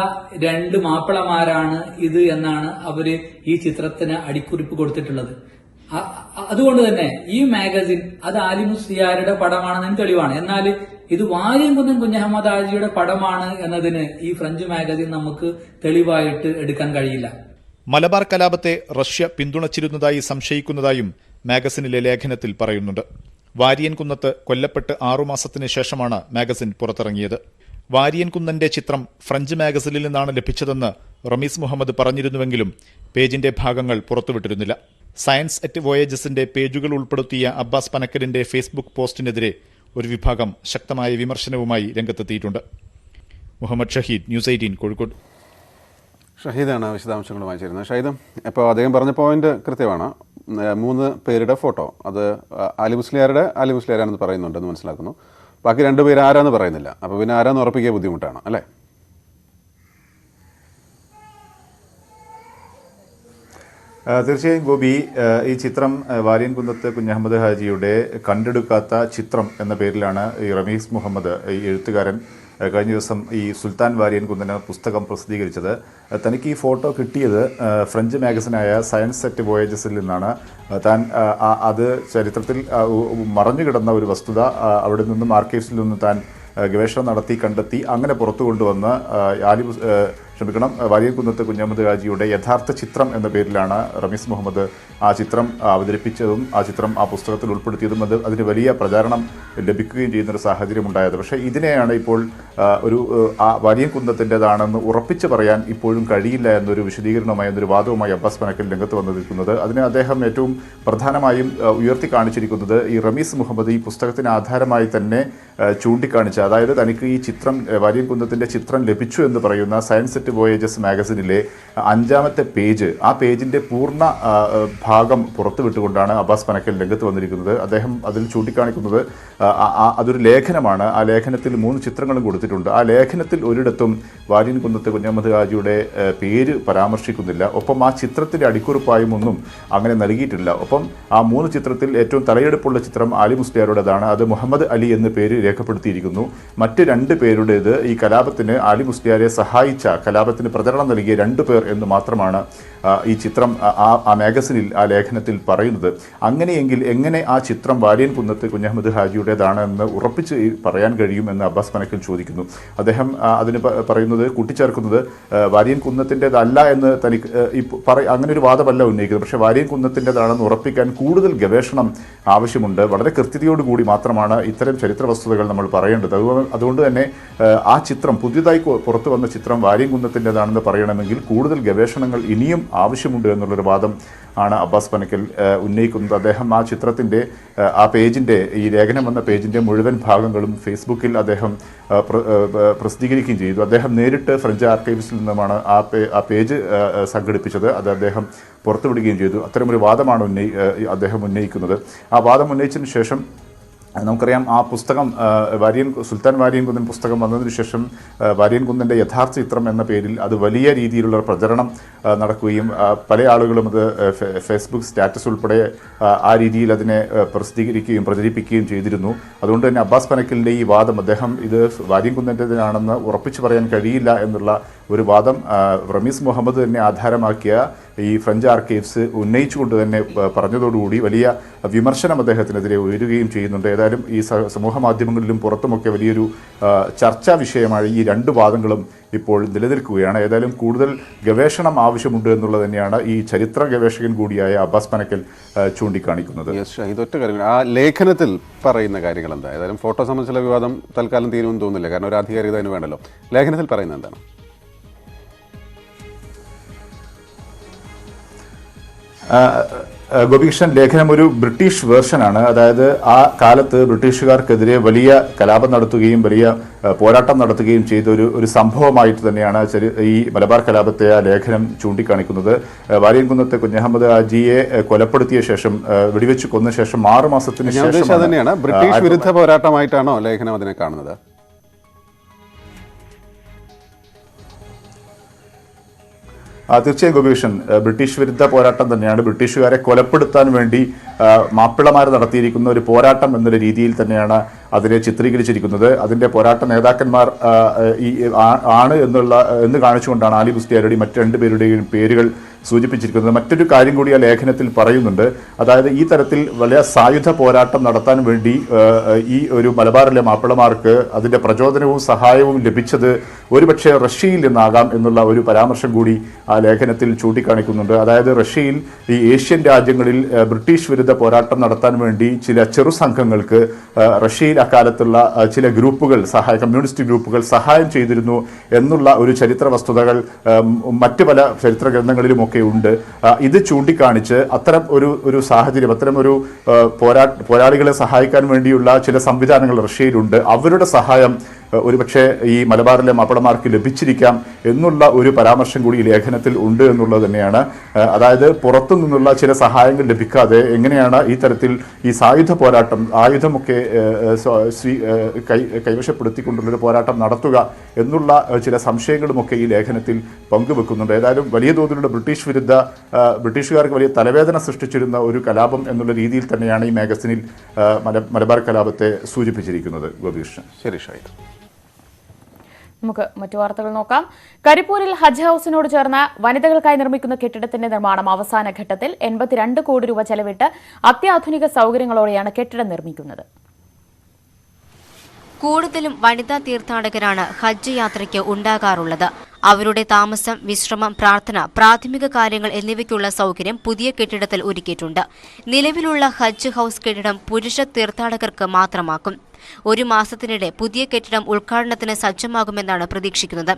[SPEAKER 16] 2 മാപ്പിളമാരാണ് ഇത് എന്നാണ് അവര് ഈ ചിത്രത്തിന് അടിക്കുറിപ്പ് കൊടുത്തിട്ടുള്ളത്. അതുകൊണ്ട് തന്നെ ഈ മാഗസിൻ അത് ആലി മുസ്ലിയാരുടെ പടമാണെന്നതിന് തെളിവാണ്. എന്നാൽ ഇത് വാര്യൻകുന്നൻ കുഞ്ഞഹമ്മദ് ഹാജിയുടെ പടമാണ് എന്നതിന് ഈ ഫ്രഞ്ച് മാഗസിൻ നമുക്ക് തെളിവായിട്ട് എടുക്കാൻ കഴിയില്ല.
[SPEAKER 15] മലബാർ കലാപത്തെ റഷ്യ പിന്തുണച്ചിരുന്നതായി സംശയിക്കുന്നതായും മാഗസിനിലെ ലേഖനത്തിൽ പറയുന്നുണ്ട്. വാര്യൻകുന്നത്ത് കൊല്ലപ്പെട്ട് 6 മാസത്തിന് ശേഷമാണ് മാഗസിൻ പുറത്തിറങ്ങിയത്. വാര്യൻകുന്നന്റെ ചിത്രം ഫ്രഞ്ച് മാഗസിനിൽ നിന്നാണ് ലഭിച്ചതെന്ന് റമീസ് മുഹമ്മദ് പറഞ്ഞിരുന്നുവെങ്കിലും പേജിന്റെ ഭാഗങ്ങൾ പുറത്തുവിട്ടിരുന്നില്ല. സയൻസ് അറ്റ് വോയേജസിന്റെ പേജുകൾ ഉൾപ്പെടുത്തിയ അബ്ബാസ് പനക്കലിന്റെ ഫേസ്ബുക്ക് പോസ്റ്റിനെതിരെ ഒരു വിഭാഗം ശക്തമായ വിമർശനവുമായി രംഗത്തെത്തിയിട്ടുണ്ട്. മുഹമ്മദ് ഷഹീദ്, ന്യൂസ് 18 കോഴിക്കോട്.
[SPEAKER 4] ഷഹീദാണ് വിശദാംശങ്ങളുമായി ചേരുന്നത്. ഷഹീദ്, ഇപ്പോൾ അദ്ദേഹം പറഞ്ഞ പോയിന്റ് കൃത്യമാണ്. 3 പേരുടെ ഫോട്ടോ അത് ആലി മുസ്ലിയാരാണെന്ന് പറയുന്നുണ്ടെന്ന് മനസ്സിലാക്കുന്നു. ബാക്കി 2 പേര് ആരാന്ന് പറയുന്നില്ല. അപ്പോൾ പിന്നെ ആരാന്ന് ഉറപ്പിക്കുക ബുദ്ധിമുട്ടാണ് അല്ലേ?
[SPEAKER 17] തീർച്ചയായും ഗോപി, ഈ ചിത്രം വാര്യൻകുന്നത്ത് കുഞ്ഞഹമ്മദ് ഹാജിയുടെ കണ്ടെടുക്കാത്ത ചിത്രം എന്ന പേരിലാണ് ഈ റമീസ് മുഹമ്മദ്, ഈ എഴുത്തുകാരൻ, കഴിഞ്ഞ ദിവസം ഈ സുൽത്താൻ വാര്യൻകുന്നന് പുസ്തകം പ്രസിദ്ധീകരിച്ചത്. തനിക്ക് ഈ ഫോട്ടോ കിട്ടിയത് ഫ്രഞ്ച് മാഗസിനായ സയൻസ് അറ്റ് വോയേജസിൽ നിന്നാണ്. താൻ അത് ചരിത്രത്തിൽ മറഞ്ഞു കിടന്ന ഒരു വസ്തുത അവിടെ നിന്നും ആർക്കൈവ്സിൽ നിന്ന് താൻ ഗവേഷണം നടത്തി കണ്ടെത്തി അങ്ങനെ പുറത്തു കൊണ്ടുവന്ന് വാര്യൻകുന്നത്ത് കുഞ്ഞഹമ്മദ് ഹാജിയുടെ യഥാർത്ഥ ചിത്രം എന്ന പേരിലാണ് റമീസ് മുഹമ്മദ് ആ ചിത്രം അവതരിപ്പിച്ചതും ആ ചിത്രം ആ പുസ്തകത്തിൽ ഉൾപ്പെടുത്തിയതും അതിന് വലിയ പ്രചാരണം ലഭിക്കുകയും ചെയ്യുന്നൊരു സാഹചര്യം ഉണ്ടായത്. പക്ഷേ ഇതിനെയാണ് ഇപ്പോൾ ഒരു വാര്യൻകുന്നത്തിൻ്റെതാണെന്ന് ഉറപ്പിച്ച് പറയാൻ ഇപ്പോഴും കഴിയില്ല എന്നൊരു വിശദീകരണവുമായി എന്നൊരു വാദവുമായി അബ്ബാസ് പനക്കൽ രംഗത്ത് വന്നിരിക്കുന്നത്. അതിന് അദ്ദേഹം ഏറ്റവും പ്രധാനമായും ഉയർത്തി കാണിച്ചിരിക്കുന്നത് ഈ റമീസ് മുഹമ്മദ് ഈ പുസ്തകത്തിന് ആധാരമായി തന്നെ ചൂണ്ടിക്കാണിച്ച, അതായത് തനിക്ക് ഈ ചിത്രം വാര്യൻകുന്നത്തിൻ്റെ ചിത്രം ലഭിച്ചു എന്ന് പറയുന്ന സയൻസ് അറ്റ് വോയേജസ് മാഗസിനിലെ 5ാമത്തെ പേജ്, ആ പേജിൻ്റെ പൂർണ്ണ ഭാഗം പുറത്തുവിട്ടുകൊണ്ടാണ് അബ്ബാസ് പനക്കൽ രംഗത്ത് വന്നിരിക്കുന്നത്. അദ്ദേഹം അതിൽ ചൂണ്ടിക്കാണിക്കുന്നത് അതൊരു ലേഖനമാണ്. ആ ലേഖനത്തിൽ 3 ചിത്രങ്ങളും കൊടുത്തിട്ടുണ്ട്. ആ ലേഖനത്തിൽ ഒരിടത്തും വാര്യൻകുന്നത്ത് കുഞ്ഞഹമ്മദ് ഹാജിയുടെ പേര് പരാമർശിക്കുന്നില്ല. ഒപ്പം ആ ചിത്രത്തിൻ്റെ അടിക്കുറിപ്പായും ഒന്നും അങ്ങനെ നൽകിയിട്ടില്ല. ഒപ്പം ആ 3 ചിത്രത്തിൽ ഏറ്റവും തലയെടുപ്പുള്ള ചിത്രം ആലി മുസ്ലിയാരുടേതാണ്. അത് മുഹമ്മദ് അലി എന്ന പേര് രേഖപ്പെടുത്തിയിരിക്കുന്നു. മറ്റ് 2 പേരുടേത് ഈ കലാപത്തിന് ആലി മുസ്ലിയാരെ സഹായിച്ച, കലാപത്തിന് പ്രചരണം നൽകിയ 2 പേർ എന്ന് മാത്രമാണ് ഈ ചിത്രം ആ മാഗസിനിൽ ആ ലേഖനത്തിൽ പറയുന്നത്. അങ്ങനെയെങ്കിൽ എങ്ങനെ ആ ചിത്രം വാര്യൻകുന്നത്ത് കുഞ്ഞഹമ്മദ് ഹാജിയുടേതാണ് എന്ന് ഉറപ്പിച്ച് പറയാൻ കഴിയുമെന്ന് അബ്ബാസ് പനക്കൽ ചോദിക്കുന്നു. അദ്ദേഹം അതിന് പറയുന്നത്, കൂട്ടിച്ചേർക്കുന്നത് വാര്യൻകുന്നത്തിൻ്റെതല്ല എന്ന് തനിക്ക് അങ്ങനെ ഒരു വാദമല്ല ഉന്നയിക്കുന്നത്. പക്ഷേ വാര്യൻകുന്നത്തിൻ്റെതാണെന്ന് ഉറപ്പിക്കാൻ കൂടുതൽ ഗവേഷണം ആവശ്യമുണ്ട്. വളരെ കൃത്യതയോടുകൂടി മാത്രമാണ് ഇത്തരം ചരിത്ര വസ്തുതകൾ നമ്മൾ പറയേണ്ടത്. അതുകൊണ്ട് തന്നെ ആ ചിത്രം, പുതിയതായി പുറത്തു വന്ന ചിത്രം വാര്യൻകുന്നത്തിൻ്റെതാണെന്ന് പറയണമെങ്കിൽ കൂടുതൽ ഗവേഷണങ്ങൾ ഇനിയും ആവശ്യമുണ്ട് എന്നുള്ളൊരു വാദം ആണ് അബ്ബാസ് പനക്കൽ ഉന്നയിക്കുന്നത്. അദ്ദേഹം ആ ചിത്രത്തിൻ്റെ ആ പേജിൻ്റെ, ഈ ലേഖനം വന്ന പേജിൻ്റെ മുഴുവൻ ഭാഗങ്ങളും ഫേസ്ബുക്കിൽ അദ്ദേഹം പ്രസിദ്ധീകരിക്കുകയും ചെയ്തു. അദ്ദേഹം നേരിട്ട് ഫ്രഞ്ച് ആർക്കൈവ്സിൽ നിന്നുമാണ് ആ പേജ് സംഘടിപ്പിച്ചത്. അത് അദ്ദേഹം പുറത്തുവിടുകയും ചെയ്തു. അത്തരമൊരു വാദമാണ് അദ്ദേഹം ഉന്നയിക്കുന്നത്. ആ വാദം ഉന്നയിച്ചതിന് ശേഷം നമുക്കറിയാം, ആ പുസ്തകം സുൽത്താൻ വാര്യൻകുന്നൻ പുസ്തകം വന്നതിന് ശേഷം വാര്യൻകുന്നൻ്റെ യഥാർത്ഥ ചിത്രം എന്ന പേരിൽ അത് വലിയ രീതിയിലുള്ള പ്രചരണം നടക്കുകയും പല ആളുകളും അത് ഫേസ്ബുക്ക് സ്റ്റാറ്റസ് ഉൾപ്പെടെ ആ രീതിയിൽ അതിനെ പ്രസിദ്ധീകരിക്കുകയും പ്രചരിപ്പിക്കുകയും ചെയ്തിരുന്നു. അതുകൊണ്ട് തന്നെ അബ്ബാസ് പനക്കലിൻ്റെ ഈ വാദം, അദ്ദേഹം ഇത് വാര്യൻകുന്നൻ്റെതാണെന്ന് ഉറപ്പിച്ചു പറയാൻ കഴിയില്ല എന്നുള്ള ഒരു വാദം റമീസ് മുഹമ്മദ് തന്നെ ആധാരമാക്കിയ ഈ ഫ്രഞ്ച് ആർക്കൈവ്സ് ഉന്നയിച്ചുകൊണ്ട് തന്നെ പറഞ്ഞതോടുകൂടി വലിയ വിമർശനം അദ്ദേഹത്തിനെതിരെ ഉയരുകയും ചെയ്യുന്നുണ്ട്. ഏതായാലും ഈ സമൂഹ മാധ്യമങ്ങളിലും പുറത്തുമൊക്കെ വലിയൊരു ചർച്ചാ വിഷയമായി ഈ 2 വാദങ്ങളും ഇപ്പോൾ നിലനിൽക്കുകയാണ്. ഏതായാലും കൂടുതൽ ഗവേഷണം ആവശ്യമുണ്ട് എന്നുള്ളത് തന്നെയാണ് ഈ ചരിത്ര ഗവേഷകൻ കൂടിയായ അബ്ബാസ് പനക്കൽ ചൂണ്ടിക്കാണിക്കുന്നത്.
[SPEAKER 4] ഇതൊറ്റ കാര്യം, ആ ലേഖനത്തിൽ പറയുന്ന കാര്യങ്ങൾ എന്താ? ഏതായാലും ഫോട്ടോ സംബന്ധിച്ചുള്ള വിവാദം തൽക്കാലം തീരുമെന്ന് തോന്നുന്നില്ല, കാരണം ഒരു ആധികാരികത അതിന് വേണ്ടല്ലോ. ലേഖനത്തിൽ പറയുന്നത് എന്താണ്?
[SPEAKER 17] ഗോപികൃഷ്ണൻ, ലേഖനം ഒരു ബ്രിട്ടീഷ് വേർഷനാണ്. അതായത് ആ കാലത്ത് ബ്രിട്ടീഷുകാർക്കെതിരെ വലിയ കലാപം നടത്തുകയും വലിയ പോരാട്ടം നടത്തുകയും ചെയ്ത ഒരു സംഭവമായിട്ട് തന്നെയാണ് ഈ മലബാർ കലാപത്തെ ആ ലേഖനം ചൂണ്ടിക്കാണിക്കുന്നത്. വാര്യൻകുന്നത്തെ കുഞ്ഞഹമ്മദ് ഹാജിയെ കൊലപ്പെടുത്തിയ ശേഷം, വെടിവെച്ച് കൊന്ന ശേഷം 6 മാസത്തിന് ശേഷം
[SPEAKER 4] തന്നെയാണ് ബ്രിട്ടീഷ് വിരുദ്ധ പോരാട്ടമായിട്ടാണോ ലേഖനം അതിനെ കാണുന്നത്?
[SPEAKER 17] തീർച്ചയായും ഗോപികൃഷ്ണൻ, ബ്രിട്ടീഷ് വിരുദ്ധ പോരാട്ടം തന്നെയാണ്. ബ്രിട്ടീഷുകാരെ കൊലപ്പെടുത്താൻ വേണ്ടി മാപ്പിളമാർ നടത്തിയിരിക്കുന്ന ഒരു പോരാട്ടം എന്നുള്ള രീതിയിൽ തന്നെയാണ് അതിനെ ചിത്രീകരിച്ചിരിക്കുന്നത്. അതിന്റെ പോരാട്ട നേതാക്കന്മാർ ആണ് എന്ന് കാണിച്ചുകൊണ്ടാണ് ആലി മുസ്ലിയാരുടെയും മറ്റ് 2 പേരുടെയും പേരുകൾ സൂചിപ്പിച്ചിരിക്കുന്നത്. മറ്റൊരു കാര്യം കൂടി ആ ലേഖനത്തിൽ പറയുന്നുണ്ട്. അതായത് ഈ തരത്തിൽ വലിയ സായുധ പോരാട്ടം നടത്താൻ വേണ്ടി ഈ ഒരു മലബാറിലെ മാപ്പിളമാർക്ക് അതിന്റെ പ്രചോദനവും സഹായവും ലഭിച്ചത് ഒരുപക്ഷെ റഷ്യയിൽ നിന്നാകാം എന്നുള്ള ഒരു പരാമർശം കൂടി ആ ലേഖനത്തിൽ ചൂണ്ടിക്കാണിക്കുന്നുണ്ട്. അതായത് റഷ്യയിൽ ഈ ഏഷ്യൻ രാജ്യങ്ങളിൽ ബ്രിട്ടീഷ് വിരുദ്ധ പോരാട്ടം നടത്താൻ വേണ്ടി ചില ചെറു സംഘങ്ങൾക്ക് റഷ്യയിൽ അക്കാലത്തുള്ള ചില ഗ്രൂപ്പുകൾ കമ്മ്യൂണിസ്റ്റ് ഗ്രൂപ്പുകൾ സഹായം ചെയ്തിരുന്നു എന്നുള്ള ഒരു ചരിത്ര വസ്തുതകൾ മറ്റ് പല ചരിത്ര ഗ്രന്ഥങ്ങളിലും ഒക്കെ ഉണ്ട്. ഇത് ചൂണ്ടിക്കാണിച്ച് അത്തരം ഒരു സാഹചര്യം, അത്തരം ഒരു പോരാളികളെ സഹായിക്കാൻ വേണ്ടിയുള്ള ചില സംവിധാനങ്ങൾ റഷ്യയിലുണ്ട്. അവരുടെ സഹായം ഒരുപക്ഷെ ഈ മലബാറിലെ മാപ്പിളമാർക്ക് ലഭിച്ചിരിക്കാം എന്നുള്ള ഒരു പരാമർശം കൂടി ഈ ലേഖനത്തിൽ ഉണ്ട് എന്നുള്ളത് തന്നെയാണ്. അതായത് പുറത്തു നിന്നുള്ള ചില സഹായങ്ങൾ ലഭിക്കാതെ എങ്ങനെയാണ് ഈ തരത്തിൽ ഈ സായുധ പോരാട്ടം, ആയുധമൊക്കെ കൈവശപ്പെടുത്തിക്കൊണ്ടുള്ളൊരു പോരാട്ടം നടത്തുക എന്നുള്ള ചില സംശയങ്ങളുമൊക്കെ ഈ ലേഖനത്തിൽ പങ്കുവെക്കുന്നുണ്ട്. ഏതായാലും വലിയ തോതിലുള്ള ബ്രിട്ടീഷുകാർക്ക് വലിയ തലവേദന സൃഷ്ടിച്ചിരുന്ന ഒരു കലാപം എന്നുള്ള രീതിയിൽ തന്നെയാണ് ഈ മാഗസിനിൽ മലബാർ കലാപത്തെ സൂചിപ്പിച്ചിരിക്കുന്നത്. ഗോപികൃഷ്ണൻ.
[SPEAKER 4] ശരി ഷാഹിദ്.
[SPEAKER 1] നമുക്ക് മറ്റു വാർത്തകൾ നോക്കാം. കരിപ്പൂരിൽ ഹജ്ജ് ഹൌസിനോട് ചേർന്ന് വനിതകൾക്കായി നിർമ്മിക്കുന്ന കെട്ടിടത്തിന്റെ നിർമ്മാണം അവസാന ഘട്ടത്തിൽ. 82 കോടി രൂപ ചെലവിട്ട് അത്യാധുനിക സൗകര്യങ്ങളോടെയാണ് കെട്ടിടം നിർമ്മിക്കുന്നത്.
[SPEAKER 18] കൂടുതലും വനിതാ തീർത്ഥാടകരാണ് ഹജ്ജ് യാത്രയ്ക്ക് ഉണ്ടാകാറുള്ളത്. അവരുടെ താമസം, വിശ്രമം, പ്രാർത്ഥന, പ്രാഥമിക കാര്യങ്ങൾ എന്നിവയ്ക്കുള്ള സൗകര്യം പുതിയ കെട്ടിടത്തിൽ ഒരുക്കിയിട്ടുണ്ട്. നിലവിലുള്ള ഹജ്ജ് ഹൌസ് കെട്ടിടം പുരുഷ തീർത്ഥാടകർക്ക് മാത്രമാക്കും. 1 മാസത്തിനിടെ പുതിയ കെട്ടിടം ഉദ്ഘാടനത്തിന് സജ്ജമാകുമെന്നാണ് പ്രതീക്ഷിക്കുന്നത്.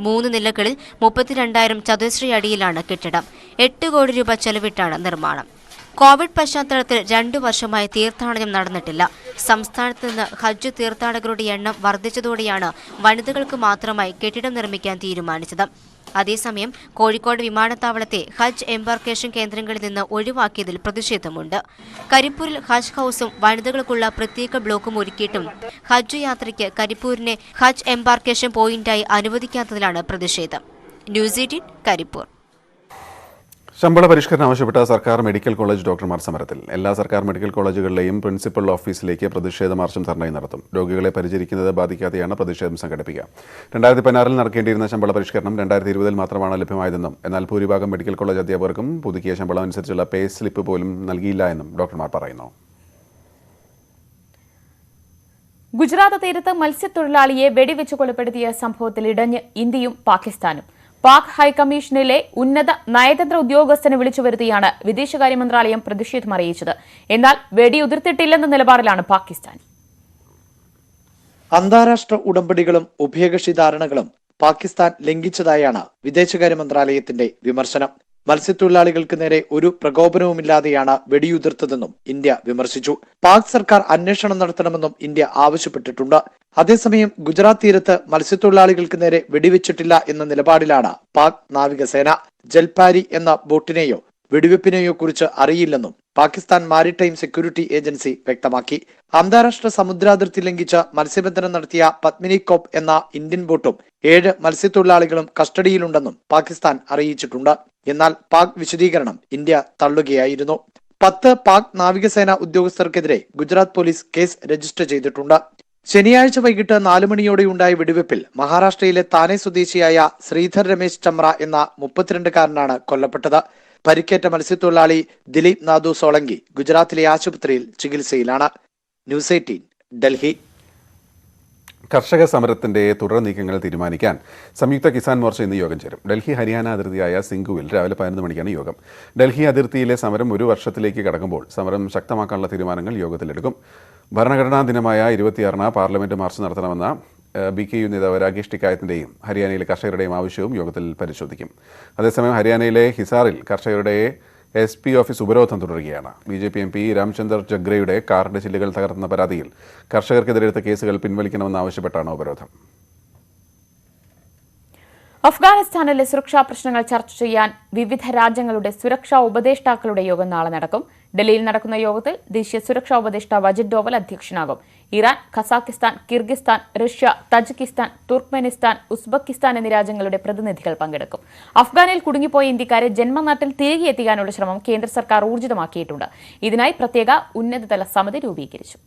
[SPEAKER 18] 3 നിലകളിൽ 32,000 ചതുരശ്ര അടിയിലാണ് കെട്ടിടം. 8 കോടി രൂപ ചെലവിട്ടാണ് നിർമ്മാണം. കോവിഡ് പശ്ചാത്തലത്തിൽ 2 വർഷമായി തീർത്ഥാടനം നടന്നിട്ടില്ല. സംസ്ഥാനത്ത് നിന്ന് ഹജ്ജ് തീർത്ഥാടകരുടെ എണ്ണം വർദ്ധിച്ചതോടെയാണ് വനിതകൾക്ക് മാത്രമായി കെട്ടിടം നിർമ്മിക്കാൻ തീരുമാനിച്ചത്. അതേസമയം കോഴിക്കോട് വിമാനത്താവളത്തെ ഹജ്ജ് എംബാർക്കേഷൻ കേന്ദ്രങ്ങളിൽ നിന്ന് ഒഴിവാക്കിയതിൽ പ്രതിഷേധമുണ്ട്. കരിപ്പൂരിൽ ഹജ്ജ് ഹൌസും വനിതകൾക്കുള്ള പ്രത്യേക ബ്ലോക്കും ഒരുക്കിയിട്ടും ഹജ്ജ് യാത്രയ്ക്ക് കരിപ്പൂരിനെ ഹജ്ജ് എംബാർക്കേഷൻ പോയിന്റായി അനുവദിക്കാത്തതിലാണ് പ്രതിഷേധം. ന്യൂസ് 18 കരിപ്പൂർ.
[SPEAKER 4] ശമ്പള പരിഷ്കരണം ആവശ്യപ്പെട്ട സർക്കാർ മെഡിക്കൽ കോളേജ് ഡോക്ടർമാർ സമരത്തിൽ. എല്ലാ സർക്കാർ മെഡിക്കൽ കോളേജുകളിലെയും പ്രിൻസിപ്പൽ ഓഫീസിലേക്ക് പ്രതിഷേധ മാർച്ചും ധർണയും നടത്തും. രോഗികളെ പരിചരിക്കുന്നത് ബാധിക്കാതെയാണ് പ്രതിഷേധം സംഘടിപ്പിക്കുക. 2016 നടക്കേണ്ടിയിരുന്ന ശമ്പള പരിഷ്കരണം 2020 മാത്രമാണ് ലഭ്യമായതെന്നും എന്നാൽ ഭൂരിഭാഗം മെഡിക്കൽ കോളേജ് അധ്യാപകർക്കും പുതുക്കിയ ശമ്പളം അനുസരിച്ചുള്ള പേ സ്ലിപ്പ് പോലും നൽകിയില്ല എന്നും ഡോക്ടർമാർ പറയുന്നു.
[SPEAKER 1] ഗുജറാത്ത് തീരത്ത് മത്സ്യത്തൊഴിലാളിയെ വെടിവെച്ച് കൊലപ്പെടുത്തിയ സംഭവത്തിൽ ഇടഞ്ഞ് ഇന്ത്യയും പാകിസ്ഥാനും. പാക് ഹൈക്കമ്മീഷനിലെ ഉന്നത നയതന്ത്ര ഉദ്യോഗസ്ഥനെ വിളിച്ചു വരുത്തിയാണ് വിദേശകാര്യ മന്ത്രാലയം പ്രതിഷേധം അറിയിച്ചത്. എന്നാൽ വെടിയുതിർത്തിട്ടില്ലെന്ന നിലപാടിലാണ് പാകിസ്ഥാൻ.
[SPEAKER 19] അന്താരാഷ്ട്ര ഉടമ്പടികളും ഉഭയകക്ഷി ധാരണകളും പാകിസ്ഥാൻ ലംഘിച്ചതായാണ് വിദേശകാര്യ മന്ത്രാലയത്തിന്റെ വിമർശനം. മത്സ്യത്തൊഴിലാളികൾക്ക് നേരെ ഒരു പ്രകോപനവുമില്ലാതെയാണ് വെടിയുതിർത്തതെന്നും ഇന്ത്യ വിമർശിച്ചു. പാക് സർക്കാർ അന്വേഷണം നടത്തണമെന്നും ഇന്ത്യ ആവശ്യപ്പെട്ടിട്ടുണ്ട്. അതേസമയം ഗുജറാത്ത് തീരത്ത് മത്സ്യത്തൊഴിലാളികൾക്ക് നേരെ വെടിവെച്ചിട്ടില്ല എന്ന നിലപാടിലാണ് പാക് നാവികസേന. ജൽപാരി എന്ന ബോട്ടിനെയോ വെടിവെപ്പിനെയോ കുറിച്ച് അറിയില്ലെന്നും പാകിസ്ഥാൻ മാരിടൈം സെക്യൂരിറ്റി ഏജൻസി വ്യക്തമാക്കി. അന്താരാഷ്ട്ര സമുദ്രാതിർത്തി ലംഘിച്ച് മത്സ്യബന്ധനം നടത്തിയ പത്മിനി കോപ്പ് എന്ന ഇന്ത്യൻ ബോട്ടും 7 മത്സ്യത്തൊഴിലാളികളും കസ്റ്റഡിയിലുണ്ടെന്നും പാകിസ്ഥാൻ അറിയിച്ചിട്ടുണ്ട്. എന്നാൽ പാക് വിശദീകരണം ഇന്ത്യ തള്ളുകയായിരുന്നു. 10 പാക് നാവികസേന ഉദ്യോഗസ്ഥർക്കെതിരെ ഗുജറാത്ത് പോലീസ് കേസ് രജിസ്റ്റർ ചെയ്തിട്ടുണ്ട്. ശനിയാഴ്ച വൈകിട്ട് 4 മണിയോടെയുണ്ടായ വെടിവെപ്പിൽ മഹാരാഷ്ട്രയിലെ താനെ സ്വദേശിയായ ശ്രീധർ രമേശ് ചമ്ര എന്ന 32-കാരനാണ് കൊല്ലപ്പെട്ടത്. പരിക്കേറ്റ മത്സ്യത്തൊഴിലാളി ദിലീപ് നാഥു സോളങ്കി ഗുജറാത്തിലെ ആശുപത്രിയിൽ ചികിത്സയിലാണ്. ന്യൂസ് 18 ഡൽഹി.
[SPEAKER 4] കർഷക സമരത്തിന്റെ തുടർ നീക്കങ്ങൾ തീരുമാനിക്കാൻ സംയുക്ത കിസാൻ മോർച്ച ഇന്ന് യോഗം ചേരും. ഡൽഹി ഹരിയാന അതിർത്തിയായ സിംഗുവിൽ രാവിലെ 11 മണിക്കാണ് യോഗം. ഡൽഹി അതിർത്തിയിലെ സമരം 1 വർഷത്തിലേക്ക് കടക്കുമ്പോൾ സമരം ശക്തമാക്കാനുള്ള തീരുമാനങ്ങൾ യോഗത്തിലെടുക്കും. ഭരണഘടനാ ദിനമായ 26-ന് പാർലമെന്റ് മാർച്ച് നടത്തണമെന്ന BKU നേതാവ് രാകേഷ് ടിക്കായത്തിന്റെയും ഹരിയാനയിലെ കർഷകരുടെയും ആവശ്യവും യോഗത്തിൽ പരിശോധിക്കും. അതേസമയം ഹരിയാനയിലെ ഹിസാറിൽ കർഷകരുടെ SP ഓഫീസ് ഉപരോധം തുടരുകയാണ്. BJP MP രാംചന്ദർ ജഗ്രയുടെ കാറിന്റെ ചില്ലുകൾ തകർന്ന പരാതിയിൽ കർഷകർക്കെതിരെ എടുത്ത കേസുകൾ പിൻവലിക്കണമെന്നാവശ്യപ്പെട്ടാണ് ഉപരോധം.
[SPEAKER 1] അഫ്ഗാനിസ്ഥാനിലെ സുരക്ഷാ പ്രശ്നങ്ങൾ ചർച്ച ചെയ്യാൻ വിവിധ രാജ്യങ്ങളുടെ സുരക്ഷാ ഉപദേഷ്ടാക്കളുടെ യോഗം നാളെ നടക്കും. ഡൽഹിയിൽ നടക്കുന്ന യോഗത്തിൽ ദേശീയ സുരക്ഷാ ഉപദേഷ്ടാവ് അജിത് ഡോവൽ അധ്യക്ഷനാകും. Iran, Kazakhstan, Kyrgyzstan, Russia, Tajikistan, Turkmenistan, Uzbekistan എന്നീ രാജ്യങ്ങളുടെ പ്രതിനിധികൾ പങ്കെടുക്കും. അഫ്ഗാനിൽ കുടുങ്ങിപ്പോയ ഇന്ത്യക്കാരെ ജന്മനാട്ടിൽ തിരികെ എത്തിക്കാനുള്ള ശ്രമം കേന്ദ്ര സർക്കാർ ഊർജിതമാക്കിയിട്ടുണ്ട്. ഇതിനായി പ്രത്യേക ഉന്നതതല സമിതി രൂപീകരിച്ചു.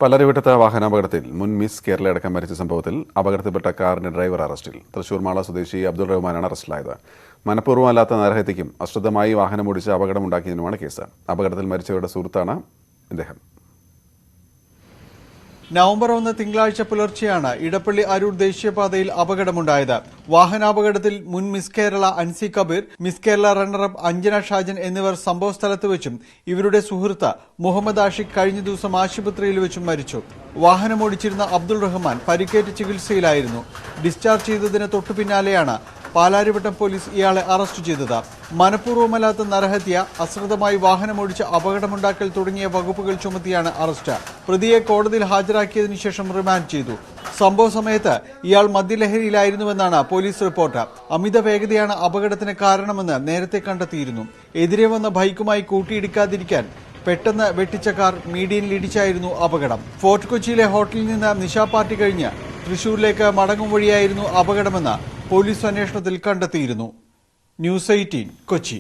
[SPEAKER 4] പലരുവിട്ട വാഹനാപകടത്തിൽ മുൻ മിസ് കേരള അടക്കം മരിച്ച സംഭവത്തിൽ അപകടത്തിൽപ്പെട്ട കാറിന്റെ ഡ്രൈവർ അറസ്റ്റിൽ. തൃശൂർ മാള സ്വദേശി അബ്ദുൾ റഹ്മാനാണ് അറസ്റ്റിലായത്. മനഃപൂർവ്വമല്ലാത്ത നരഹത്യയ്ക്കും അശ്രദ്ധമായി വാഹനമോടിച്ച് അപകടമുണ്ടാക്കിയതിനുമാണ് കേസ്. അപകടത്തിൽ മരിച്ചവരുടെ സുഹൃത്താണ് ഇദ്ദേഹം.
[SPEAKER 7] നവംബർ 1 തിങ്കളാഴ്ച പുലർച്ചെയാണ് ഇടപ്പള്ളി അരൂർ ദേശീയപാതയിൽ അപകടമുണ്ടായത്. വാഹനാപകടത്തിൽ മുൻ miss Kerala Ansi Kabeer, miss Kerala runner up Anjana Shajan എന്നിവർ സംഭവസ്ഥലത്ത് വെച്ചും ഇവരുടെ സുഹൃത്ത് മുഹമ്മദ് ആഷിഖ് കഴിഞ്ഞ ദിവസം ആശുപത്രിയിൽ വെച്ചും മരിച്ചു. വാഹനമോടിച്ചിരുന്ന അബ്ദുൾ റഹ്മാൻ പരിക്കേറ്റ് ചികിത്സയിലായിരുന്നു. ഡിസ്ചാർജ് ചെയ്തതിന് തൊട്ടു പിന്നാലെയാണ് പാലാരിവട്ടം പോലീസ് ഇയാളെ അറസ്റ്റ് ചെയ്തത്. മനഃപൂർവ്വമല്ലാത്ത നരഹത്യ, അശ്രദ്ധമായി വാഹനമോടിച്ച് അപകടമുണ്ടാക്കൽ തുടങ്ങിയ വകുപ്പുകൾ ചുമത്തിയാണ് അറസ്റ്റ്. പ്രതിയെ കോടതിയിൽ ഹാജരാക്കിയതിനു ശേഷം റിമാൻഡ് ചെയ്തു. സംഭവ സമയത്ത് ഇയാൾ മദ്യലഹരിയിലായിരുന്നുവെന്നാണ് പോലീസ് റിപ്പോർട്ട്. അമിത വേഗതയാണ് അപകടത്തിന് കാരണമെന്ന് നേരത്തെ കണ്ടെത്തിയിരുന്നു. എതിരെ വന്ന ബൈക്കുമായി കൂട്ടിയിടിക്കാതിരിക്കാൻ പെട്ടെന്ന് വെട്ടിച്ച കാർ മീഡിയനിൽ ഇടിച്ചായിരുന്നു അപകടം. ഫോർട്ട് കൊച്ചിയിലെ ഹോട്ടലിൽ നിന്ന് നിശാ പാർട്ടി കഴിഞ്ഞ് തൃശൂരിലേക്ക് മടങ്ങും വഴിയായിരുന്നു അപകടമെന്ന് പോലീസ് അന്വേഷണത്തിൽ കണ്ടെത്തിയിരുന്നു. ന്യൂസ് 18 കൊച്ചി.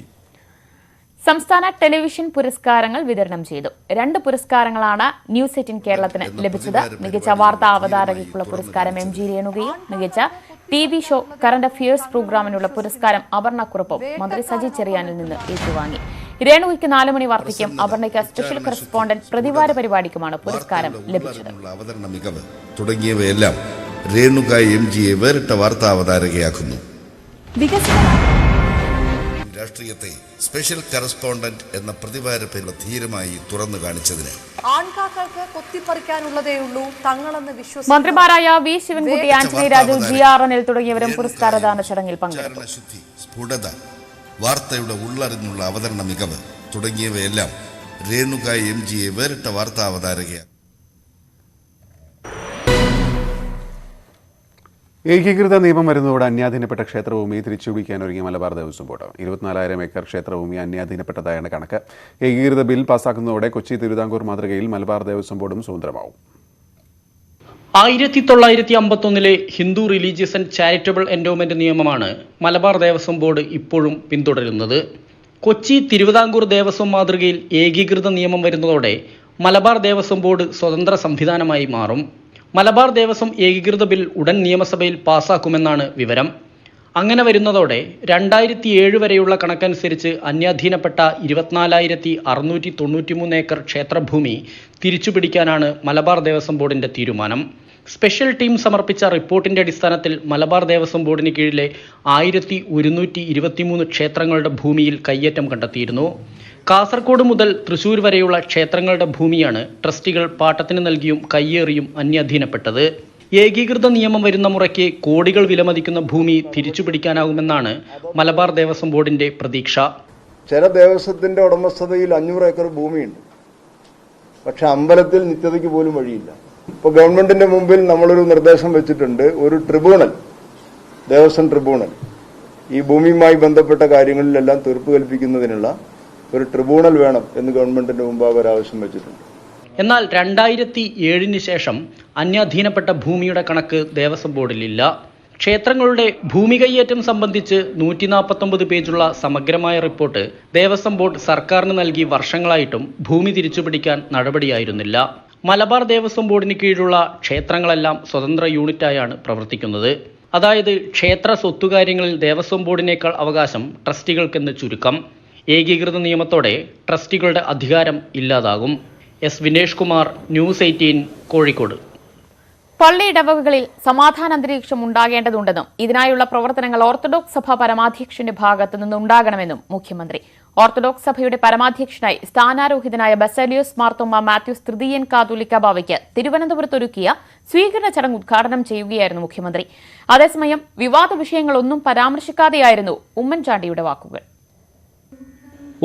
[SPEAKER 1] സംസ്ഥാന ടെലിവിഷൻ പുരസ്കാരങ്ങൾ വിതരണം ചെയ്തു. 2 പുരസ്കാരങ്ങളാണ് ന്യൂസ് 18 കേരളത്തിന് ലഭിച്ചത്. മികച്ച വാർത്താ അവതാരകയ്ക്കുള്ള പുരസ്കാരം MG രേണുകയും മികച്ച TV ഷോ കറന്റ് അഫയേഴ്സ് പ്രോഗ്രാമിനുള്ള പുരസ്കാരം അപർണക്കുറുപ്പും മന്ത്രി സജി ചെറിയാനിൽ നിന്ന് ഏറ്റുവാങ്ങി. രേണുകയ്ക്ക് 4 മണി വാർത്തയ്ക്കും അപർണയ്ക്ക് സ്പെഷ്യൽ കറസ്പോണ്ടന്റ് പ്രതിവാര പരിപാടിക്കുമാണ് പുരസ്കാരം ലഭിച്ചത്.
[SPEAKER 20] അവതരണ മികവ് തുടങ്ങിയവയെല്ലാം രേണുക MGയെ വേറിട്ട വാർത്താ അവതാരകയാക്കുന്നു. രാഷ്ട്രീയത്തെ സ്പെഷ്യൽ കറസ്പോണ്ടന്റ് എന്ന പ്രതിവാര പേരുള്ള ധീരമായി തുറന്നു കാണിച്ചതിന്
[SPEAKER 21] ആൺകാക്കൾക്ക് കൊത്തിപ്പറിക്കാനുള്ളതേയുള്ളൂ തങ്ങളെന്ന് വിശ്വസിക്കുന്ന
[SPEAKER 1] മന്ത്രിമാരായ വി ശിവൻകുട്ടി, ആന്റണി രാജു, GR അനിൽ തുടങ്ങിയവരും പുരസ്കാരദാന ചടങ്ങിൽ പങ്കെടുത്തു.
[SPEAKER 20] ശുദ്ധി, സ്ഫുടത, വാർത്തയുടെ ഉള്ളറിഞ്ഞുള്ള അവതരണ മികവ് തുടങ്ങിയവയെല്ലാം രേണുക MGയെ വേറിട്ട വാർത്താ അവതാരകയാണ്.
[SPEAKER 4] ഏകീകൃത നിയമം വരുന്നതോടെ അന്യാധീനപ്പെട്ട ക്ഷേത്രഭൂമി തിരിച്ചുപിടിക്കാൻ ഒരുങ്ങിയ മലബാർ ദേവസ്വം ബോർഡ്. 24,000 ഏക്കർ ക്ഷേത്രഭൂമി അന്യാധീനപ്പെട്ടതായാണ് കണക്ക്. ഏകീകൃത ബിൽ പാസാക്കുന്നതോടെ കൊച്ചി തിരുവിതാംകൂർ മാതൃകയിൽ മലബാർ ദേവസ്വം ബോർഡും സ്വതന്ത്രമാവും.
[SPEAKER 22] 1951 Hindu religious and charitable endowment നിയമമാണ് മലബാർ ദേവസ്വം ബോർഡ് ഇപ്പോഴും പിന്തുടരുന്നത്. കൊച്ചി തിരുവിതാംകൂർ ദേവസ്വം മാതൃകയിൽ ഏകീകൃത നിയമം വരുന്നതോടെ മലബാർ ദേവസ്വം ബോർഡ് സ്വതന്ത്ര സംവിധാനമായി മാറും. മലബാർ ദേവസ്വം ഏകീകൃത ബിൽ ഉടൻ നിയമസഭയിൽ പാസാക്കുമെന്നാണ് വിവരം. അങ്ങനെ വരുന്നതോടെ 2007 വരെയുള്ള കണക്കനുസരിച്ച് അന്യാധീനപ്പെട്ട 24,693 ഏക്കർ ക്ഷേത്രഭൂമി തിരിച്ചുപിടിക്കാനാണ് മലബാർ ദേവസ്വം ബോർഡിന്റെ തീരുമാനം. സ്പെഷ്യൽ ടീം സമർപ്പിച്ച റിപ്പോർട്ടിന്റെ അടിസ്ഥാനത്തിൽ മലബാർ ദേവസ്വം ബോർഡിന് കീഴിലെ 1123 ക്ഷേത്രങ്ങളുടെ ഭൂമിയിൽ കയ്യേറ്റം കണ്ടെത്തിയിരുന്നു. കാസർഗോഡ് മുതൽ തൃശൂർ വരെയുള്ള ക്ഷേത്രങ്ങളുടെ ഭൂമിയാണ് ട്രസ്റ്റികൾ പാട്ടത്തിന് നൽകിയും കയ്യേറിയും അന്യാധീനപ്പെട്ടത്. ഏകീകൃത നിയമം വരുന്ന മുറയ്ക്ക് കോടികൾ വിലമതിക്കുന്ന ഭൂമി തിരിച്ചുപിടിക്കാനാകുമെന്നാണ് മലബാർ ദേവസ്വം ബോർഡിന്റെ പ്രതീക്ഷ.
[SPEAKER 23] ചില ദേവസ്വത്തിന്റെ ഉടമസ്ഥതയിൽ 500 ഏക്കർ ഭൂമിയുണ്ട്, പക്ഷെ അമ്പലത്തിൽ നിത്യതയ്ക്ക് പോലും വഴിയില്ല. ഇപ്പോൾ ഗവൺമെന്റിന്റെ മുമ്പിൽ നമ്മളൊരു നിർദ്ദേശം വെച്ചിട്ടുണ്ട്, ഒരു ട്രിബ്യൂണൽ, ദേവസ്വം ട്രിബ്യൂണൽ, ഈ ഭൂമിയുമായി ബന്ധപ്പെട്ട കാര്യങ്ങളിലെല്ലാം തീർപ്പ് കൽപ്പിക്കുന്നതിനുള്ള ഒരു ട്രിബ്യൂണൽ വേണം എന്ന് ഗവൺമെന്റിന്റെ മുമ്പാകെ ഒരു ആവശ്യം വെച്ചിട്ടുണ്ട്.
[SPEAKER 22] എന്നാൽ 2007 ശേഷം അന്യാധീനപ്പെട്ട ഭൂമിയുടെ കണക്ക് ദേവസ്വം ബോർഡിലില്ല. ക്ഷേത്രങ്ങളുടെ ഭൂമി കയ്യേറ്റം സംബന്ധിച്ച് 149 പേജുള്ള സമഗ്രമായ റിപ്പോർട്ട് ദേവസ്വം ബോർഡ് സർക്കാരിന് നൽകി വർഷങ്ങളായിട്ടും ഭൂമി തിരിച്ചുപിടിക്കാൻ നടപടിയായിരുന്നില്ല. മലബാർ ദേവസ്വം ബോർഡിന് കീഴിലുള്ള ക്ഷേത്രങ്ങളെല്ലാം സ്വതന്ത്ര യൂണിറ്റായാണ് പ്രവർത്തിക്കുന്നത്. അതായത് ക്ഷേത്ര സ്വത്തുകാര്യങ്ങളിൽ ദേവസ്വം ബോർഡിനേക്കാൾ അവകാശം ട്രസ്റ്റികൾക്കെന്ന് ചുരുക്കം. ഏകീകൃത നിയമത്തോടെ ട്രസ്റ്റികളുടെ അധികാരം ഇല്ലാതാകും. S. വിനേഷ് കുമാർ, ന്യൂസ് 18, കോഴിക്കോട്.
[SPEAKER 1] പള്ളി ഇടവകകളിൽ സമാധാന അന്തരീക്ഷം ഉണ്ടാകേണ്ടതുണ്ടെന്നും ഇതിനായുള്ള പ്രവർത്തനങ്ങൾ ഓർത്തഡോക്സ് സഭ പരമാധ്യക്ഷന്റെ ഭാഗത്തു നിന്നുണ്ടാകണമെന്നും മുഖ്യമന്ത്രി. ഓർത്തഡോക്സ് സഭയുടെ പരമാധ്യക്ഷനായി സ്ഥാനാരോഹിതനായ ബസേലിയോസ് മാർത്തോമ്മ മാത്യൂസ് തൃതീയൻ കാതോലിക്ക ബാവയ്ക്ക് തിരുവനന്തപുരത്ത് ഒരുക്കിയ സ്വീകരണ ചടങ്ങ് ഉദ്ഘാടനം ചെയ്യുകയായിരുന്നു മുഖ്യമന്ത്രി. അതേസമയം വിവാദ വിഷയങ്ങളൊന്നും പരാമർശിക്കാതെയായിരുന്നു ഉമ്മൻചാണ്ടിയുടെ വാക്കുകൾ.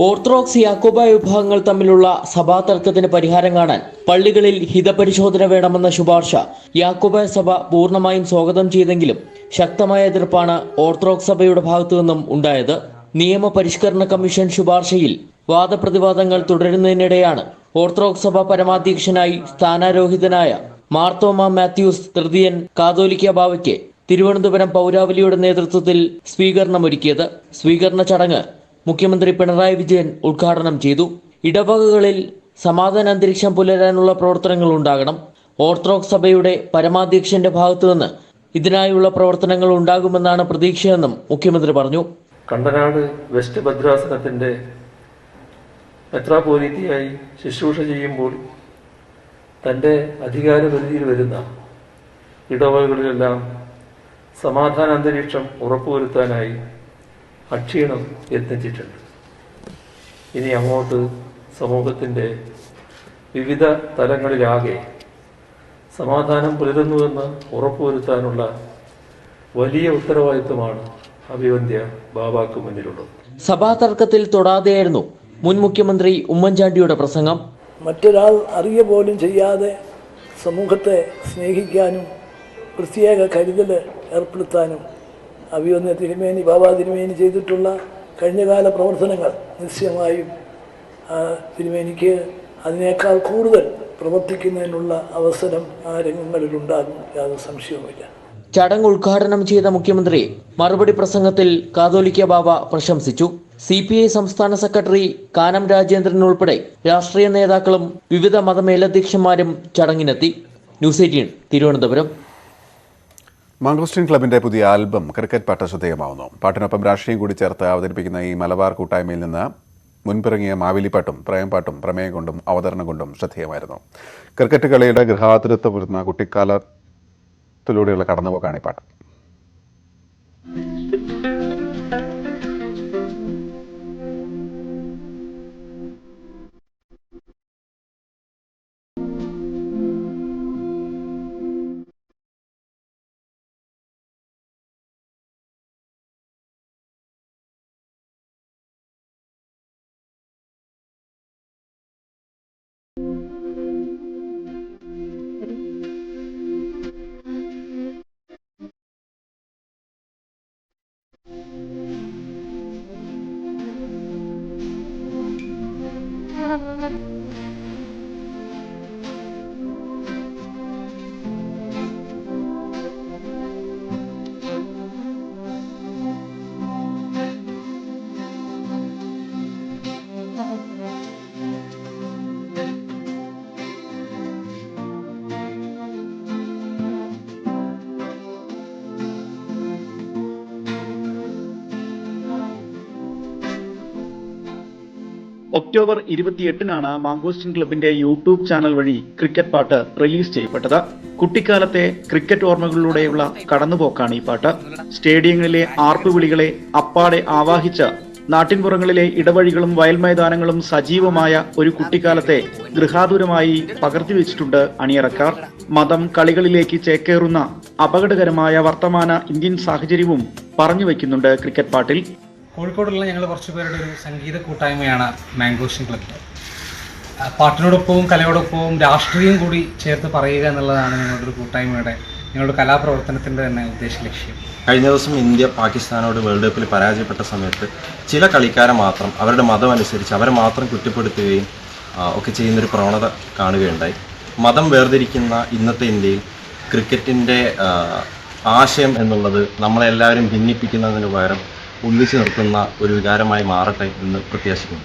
[SPEAKER 2] ഓർത്തഡോക്സ് യാക്കോബായ വിഭാഗങ്ങൾ തമ്മിലുള്ള സഭാതർക്കത്തിന് പരിഹാരം കാണാൻ പള്ളികളിൽ ഹിതപരിശോധന വേണമെന്ന ശുപാർശ യാക്കോബായ സഭ പൂർണ്ണമായും സ്വാഗതം ചെയ്തെങ്കിലും ശക്തമായ എതിർപ്പാണ് ഓർത്തഡോക്സ് സഭയുടെ ഭാഗത്തു നിന്നും ഉണ്ടായത്. നിയമപരിഷ്കരണ കമ്മീഷൻ ശുപാർശയിൽ വാദപ്രതിവാദങ്ങൾ തുടരുന്നതിനിടെയാണ് ഓർത്തഡോക്സ് സഭ പരമാധ്യക്ഷനായി സ്ഥാനാരോഹിതനായ മാർത്തോമ്മ മാത്യൂസ് തൃതീയൻ കാതോലിക്ക ബാവയ്ക്ക് തിരുവനന്തപുരം പൗരാവലിയുടെ നേതൃത്വത്തിൽ സ്വീകരണമൊരുക്കിയത്. സ്വീകരണ ചടങ്ങ് മുഖ്യമന്ത്രി പിണറായി വിജയൻ ഉദ്ഘാടനം ചെയ്തു. ഇടവകകളിൽ സമാധാന അന്തരീക്ഷം പുലരാനുള്ള പ്രവർത്തനങ്ങൾ ഉണ്ടാകണം. ഓർത്തഡോക്സ് സഭയുടെ പരമാധ്യക്ഷന്റെ ഭാഗത്തുനിന്ന് ഇതിനായുള്ള പ്രവർത്തനങ്ങൾ ഉണ്ടാകുമെന്നാണ് പ്രതീക്ഷയെന്നും മുഖ്യമന്ത്രി പറഞ്ഞു.
[SPEAKER 3] കണ്ടനാട് വെസ്റ്റ് ഭദ്രാസനത്തിന്റെ മെത്രാപോലീത്തയായി ശുശ്രൂഷ ചെയ്യുമ്പോൾ തൻ്റെ അധികാരപരിധിയിൽ വരുന്ന ഇടവകകളിലെല്ലാം സമാധാന അന്തരീക്ഷം ഉറപ്പുവരുത്താനായി അക്ഷീണം യത്നിച്ചിട്ടുണ്ട്. ഇനി അങ്ങോട്ട് സമൂഹത്തിൻ്റെ വിവിധ തലങ്ങളിലാകെ സമാധാനം പുലരുന്നുവെന്ന് ഉറപ്പുവരുത്താനുള്ള വലിയ ഉത്തരവാദിത്വമാണ് അഭിവന്ദ്യ ബാബാക്ക് മുന്നിലുള്ളത്.
[SPEAKER 2] സഭാ തർക്കത്തിൽ തൊടാതെയായിരുന്നു മുൻ മുഖ്യമന്ത്രി ഉമ്മൻചാണ്ടിയുടെ പ്രസംഗം.
[SPEAKER 5] മറ്റൊരാൾ അറിയ പോലും ചെയ്യാതെ സമൂഹത്തെ സ്നേഹിക്കാനും പ്രത്യേക കരുതൽ ഏർപ്പെടുത്താനും അഭിവന്ദ്യ തിരുമേനി ബാബാ തിരുമേനി ചെയ്തിട്ടുള്ള കഴിഞ്ഞകാല പ്രവർത്തനങ്ങൾ നിശ്ചയമായും തിരുമേനിക്ക് അതിനേക്കാൾ കൂടുതൽ പ്രവർത്തിക്കുന്നതിനുള്ള അവസരം ആ രംഗങ്ങളിലുണ്ടാകും, യാതൊരു സംശയവുമില്ല.
[SPEAKER 2] ചടങ്ങ് ഉദ്ഘാടനം ചെയ്ത മുഖ്യമന്ത്രി മറുപടി പ്രസംഗത്തിൽ കാതോലിക്ക ബാബ പ്രശംസിച്ചു. CPI സംസ്ഥാന സെക്രട്ടറി കാനം രാജേന്ദ്രൻ ഉൾപ്പെടെ രാഷ്ട്രീയ നേതാക്കളും വിവിധ മതമേലധ്യക്ഷന്മാരും ചടങ്ങിനെത്തി. ന്യൂസ് 18 തിരുവനന്തപുരം.
[SPEAKER 4] മാംഗോസ്റ്റിൻ ക്ലബിന്റെ പുതിയ ആൽബം ക്രിക്കറ്റ് പാട്ട് ശ്രദ്ധേയമാവുന്നു. പാട്ടിനൊപ്പം രാഷ്ട്രീയം കൂടി ചേർത്ത് അവതരിപ്പിക്കുന്ന ഈ മലബാർ കൂട്ടായ്മയിൽ നിന്ന് മുൻപിറങ്ങിയ മാവേലിപ്പാട്ടും പ്രേമപാട്ടും പ്രമേയം കൊണ്ടും അവതരണം കൊണ്ടും ശ്രദ്ധേയമായിരുന്നു. ക്രിക്കറ്റ് കളിയുടെ ഗൃഹാതുരത്വപ്പെടുന്ന കുട്ടിക്കാലത്തിലൂടെയുള്ള കടന്നുപോക്കാണ് ഈ പാട്ട്.
[SPEAKER 24] ഒക്ടോബർ 28-നാണ് മാംഗോസ്റ്റിൻ ക്ലബിന്റെ യൂട്യൂബ് ചാനൽ വഴി ക്രിക്കറ്റ് പാട്ട് റിലീസ് ചെയ്യപ്പെട്ടത്. കുട്ടിക്കാലത്തെ ക്രിക്കറ്റ് ഓർമ്മകളിലൂടെയുള്ള കടന്നുപോക്കാണ് ഈ പാട്ട്. സ്റ്റേഡിയങ്ങളിലെ ആർപ്പുവിളികളെ അപ്പാടെ ആവാഹിച്ച് നാട്ടിൻപുറങ്ങളിലെ ഇടവഴികളും വയൽ മൈതാനങ്ങളും സജീവമായ ഒരു കുട്ടിക്കാലത്തെ ഗൃഹാതുരമായി പകർത്തിവെച്ചിട്ടുണ്ട് അണിയറക്കാർ. മതം കളികളിലേക്ക് ചേക്കേറുന്ന അപകടകരമായ വർത്തമാന ഇന്ത്യൻ സാഹചര്യവും പറഞ്ഞു വയ്ക്കുന്നുണ്ട് ക്രിക്കറ്റ് പാട്ടിൽ.
[SPEAKER 25] കോഴിക്കോടുള്ള ഞങ്ങൾ കുറച്ച് പേരുടെ ഒരു സംഗീത കൂട്ടായ്മയാണ് മാംഗോസ്റ്റിൻ ക്ലബ്. പാട്ടിനോടൊപ്പവും കലയോടൊപ്പവും രാഷ്ട്രീയം കൂടി ചേർത്ത് പറയുക എന്നുള്ളതാണ് ഞങ്ങളുടെ ഒരു കൂട്ടായ്മയുടെ, ഞങ്ങളുടെ കലാപ്രവർത്തനത്തിൻ്റെ തന്നെ ഉദ്ദേശ ലക്ഷ്യം.
[SPEAKER 26] കഴിഞ്ഞ ദിവസം ഇന്ത്യ പാകിസ്ഥാനോട് വേൾഡ് കപ്പിൽ പരാജയപ്പെട്ട സമയത്ത് ചില കളിക്കാരെ മാത്രം അവരുടെ മതം അനുസരിച്ച് അവരെ മാത്രം കുറ്റപ്പെടുത്തുകയും ഒക്കെ ചെയ്യുന്നൊരു പ്രവണത കാണുകയുണ്ടായി. മതം വേർതിരിക്കുന്ന ഇന്നത്തെ ഇന്ത്യയിൽ ക്രിക്കറ്റിൻ്റെ ആശയം എന്നുള്ളത് നമ്മളെല്ലാവരും ഭിന്നിപ്പിക്കുന്നതിന് പകരം ഒന്നിച്ചു നിർത്തുന്ന ഒരു വികാരമായി മാറട്ടെ എന്ന് പ്രത്യാശിക്കുന്നു.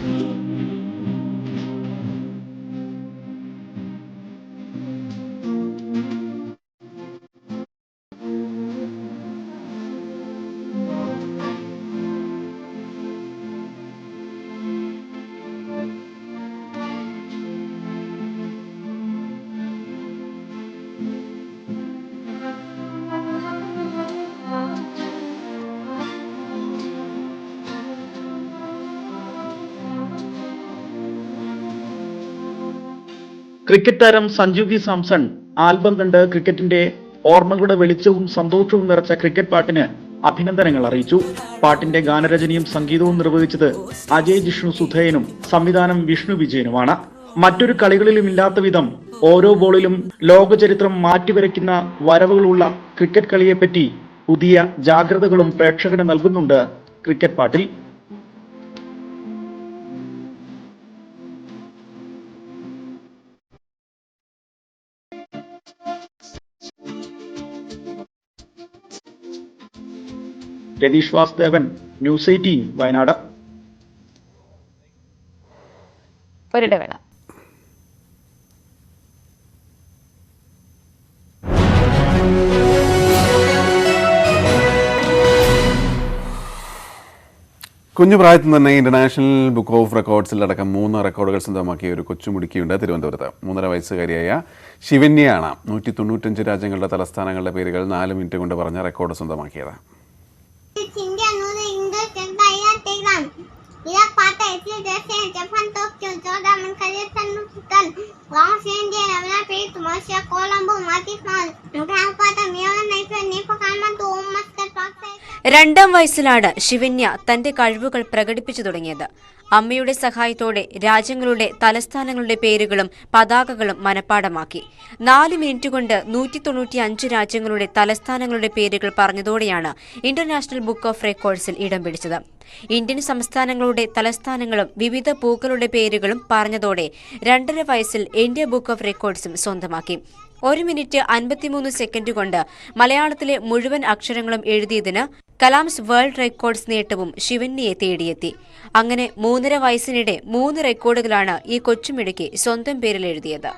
[SPEAKER 24] ക്രിക്കറ്റ് താരം സഞ്ജു വി സാംസൺ ആൽബം കണ്ട് ക്രിക്കറ്റിന്റെ ഓർമ്മകളുടെ വെളിച്ചവും സന്തോഷവും നിറച്ച ക്രിക്കറ്റ് പാട്ടിന് അഭിനന്ദനങ്ങൾ അറിയിച്ചു. പാട്ടിന്റെ ഗാനരചനയും സംഗീതവും നിർവഹിച്ചത് അജയ് ജിഷ്ണു സുധേയനും സംവിധാനം വിഷ്ണു വിജയനുമാണ്. മറ്റൊരു കളികളിലും ഇല്ലാത്ത വിധം ഓരോ ബോളിലും ലോക ചരിത്രം മാറ്റിവരയ്ക്കുന്ന വരവുകളുള്ള ക്രിക്കറ്റ് കളിയെപ്പറ്റി പുതിയ ജാഗ്രതകളും പ്രേക്ഷകന് നൽകുന്നുണ്ട് ക്രിക്കറ്റ് പാട്ടിൽ. രതീഷ് വാസുദേവൻ, ന്യൂസ് 18 വയനാട്.
[SPEAKER 1] ഒരിടവേള.
[SPEAKER 4] കുഞ്ഞു പ്രായത്തിൽ തന്നെ ഇന്റർനാഷണൽ ബുക്ക് ഓഫ് റെക്കോർഡ്സിലടക്കം 3 റെക്കോർഡുകൾ സ്വന്തമാക്കിയ ഒരു കൊച്ചുമുടുക്കിയുണ്ട് തിരുവനന്തപുരത്ത്. 3.5 വയസ്സുകാരിയായ ശിവന്യയാണ് 195 രാജ്യങ്ങളുടെ തലസ്ഥാനങ്ങളുടെ പേരുകൾ 4 മിനിറ്റ് കൊണ്ട് പറഞ്ഞ റെക്കോർഡ് സ്വന്തമാക്കിയത്.
[SPEAKER 18] രണ്ടാം വയസ്സിലാണ് ശിവന്യ തന്റെ കഴിവുകൾ പ്രകടിപ്പിച്ചു തുടങ്ങിയത്. അമ്മയുടെ സഹായത്തോടെ രാജ്യങ്ങളുടെ തലസ്ഥാനങ്ങളുടെ പേരുകളും പതാകകളും മനഃപ്പാടമാക്കി. 4 മിനിറ്റ് കൊണ്ട് 195 രാജ്യങ്ങളുടെ തലസ്ഥാനങ്ങളുടെ പേരുകൾ പറഞ്ഞതോടെയാണ് ഇന്റർനാഷണൽ ബുക്ക് ഓഫ് റെക്കോർഡ്സിൽ ഇടം പിടിച്ചത്. ഇന്ത്യൻ സംസ്ഥാനങ്ങളുടെ തലസ്ഥാനങ്ങളും വിവിധ പൂക്കളുടെ പേരുകളും പറഞ്ഞതോടെ 2.5 വയസ്സിൽ ഇന്ത്യ ബുക്ക് ഓഫ് റെക്കോർഡ്സും സ്വന്തമാക്കി. 1 മിനിറ്റ് 53 സെക്കൻഡ് കൊണ്ട് മലയാളത്തിലെ മുഴുവൻ അക്ഷരങ്ങളും എഴുതിയതിന് കലാംസ് വേൾഡ് റെക്കോർഡ്സ് നേട്ടവും ശിവന്യയെ തേടിയെത്തി. അങ്ങനെ 3.5 വയസ്സിനിടെ 3 റെക്കോർഡുകളാണ് ഈ കൊച്ചുമിടുക്കി സ്വന്തം പേരിൽ എഴുതിയത്.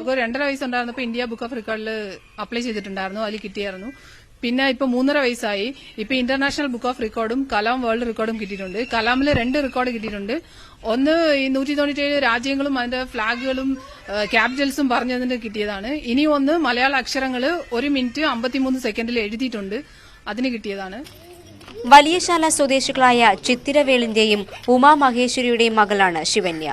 [SPEAKER 6] 2.5 വയസ്സുണ്ടായിരുന്നപ്പോൾ ഇന്ത്യ ബുക്ക് ഓഫ് റെക്കോർഡിൽ അപ്ലൈ ചെയ്തിട്ടുണ്ടായിരുന്നു, അതിൽ കിട്ടിയായിരുന്നു. പിന്നെ ഇപ്പൊ 3.5 വയസ്സായി. ഇപ്പൊ ഇന്റർനാഷണൽ ബുക്ക് ഓഫ് റെക്കോർഡും കലാം വേൾഡ് റെക്കോർഡും കിട്ടിയിട്ടുണ്ട്. കലാമിൽ 2 റെക്കോർഡ് കിട്ടിയിട്ടുണ്ട്. ഒന്ന് ഈ 197 രാജ്യങ്ങളും അതിന്റെ ഫ്ലാഗുകളും ക്യാപിറ്റൽസും പറഞ്ഞതിന് കിട്ടിയതാണ്. ഇനി ഒന്ന് മലയാള അക്ഷരങ്ങൾ 1 മിനിറ്റ് 53 സെക്കൻഡിൽ എഴുതിയിട്ടുണ്ട്, അതിന് കിട്ടിയതാണ്.
[SPEAKER 18] വലിയശാല സ്വദേശികളായ ചിത്തിരവേളിന്റെയും ഉമാ മഹേശ്വരിയുടെയും മകളാണ് ശിവന്യ.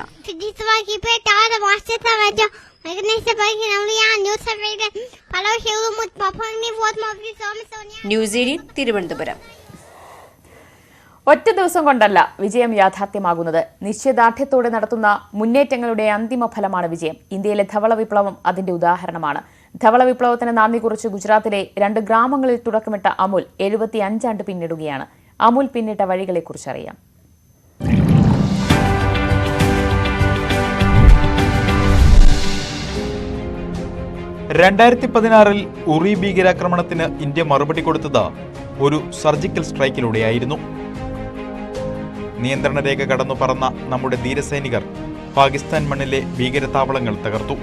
[SPEAKER 18] ന്യൂസ് 18 തിരുവനന്തപുരം.
[SPEAKER 1] ഒറ്റ ദിവസം കൊണ്ടല്ല വിജയം യാഥാർത്ഥ്യമാകുന്നത്. നിശ്ചയദാർഢ്യത്തോടെ നടത്തുന്ന മുന്നേറ്റങ്ങളുടെ അന്തിമ ഫലമാണ് വിജയം. ഇന്ത്യയിലെ ധവള വിപ്ലവം അതിന്റെ ഉദാഹരണമാണ്. ധവള വിപ്ലവത്തിന് നാന്ദി കുറിച്ച് ഗുജറാത്തിലെ 2 ഗ്രാമങ്ങളിൽ തുടക്കമിട്ട അമുൽ 75 ആണ്ട് പിന്നിടുകയാണ്. അമുൽ പിന്നിട്ട വഴികളെക്കുറിച്ച് അറിയാം.
[SPEAKER 8] 2016 ഉറി ഭീകരാക്രമണത്തിന് ഇന്ത്യ മറുപടി കൊടുത്തത് ഒരു സർജിക്കൽ സ്ട്രൈക്കിലൂടെയായിരുന്നു. നിയന്ത്രണ രേഖ കടന്നു പറന്ന നമ്മുടെ ധീരസൈനികർ പാകിസ്ഥാൻ മണ്ണിലെ ഭീകരതാവളങ്ങൾ തകർത്തു.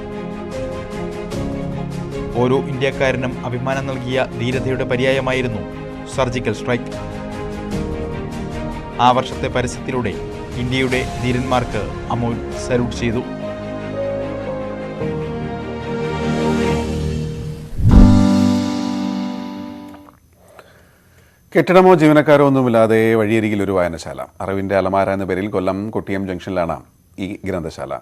[SPEAKER 8] ഓരോ ഇന്ത്യക്കാരനും അഭിമാനം നൽകിയ ധീരതയുടെ പര്യായമായിരുന്നു സർജിക്കൽ സ്ട്രൈക്ക്. ആ വർഷത്തെ പരസ്യത്തിലൂടെ ഇന്ത്യയുടെ ധീരന്മാർക്ക് അമുൽ സല്യൂട്ട് ചെയ്തു.
[SPEAKER 4] കെട്ടിടമോ ജീവനക്കാരോ ഒന്നുമില്ലാതെ വഴിയരികിൽ ഒരു വായനശാല. അറിവിൻ്റെ അലമാര എന്ന പേരിൽ കൊല്ലം കൊട്ടിയം ജംഗ്ഷനിലാണ് ഈ ഗ്രന്ഥശാല.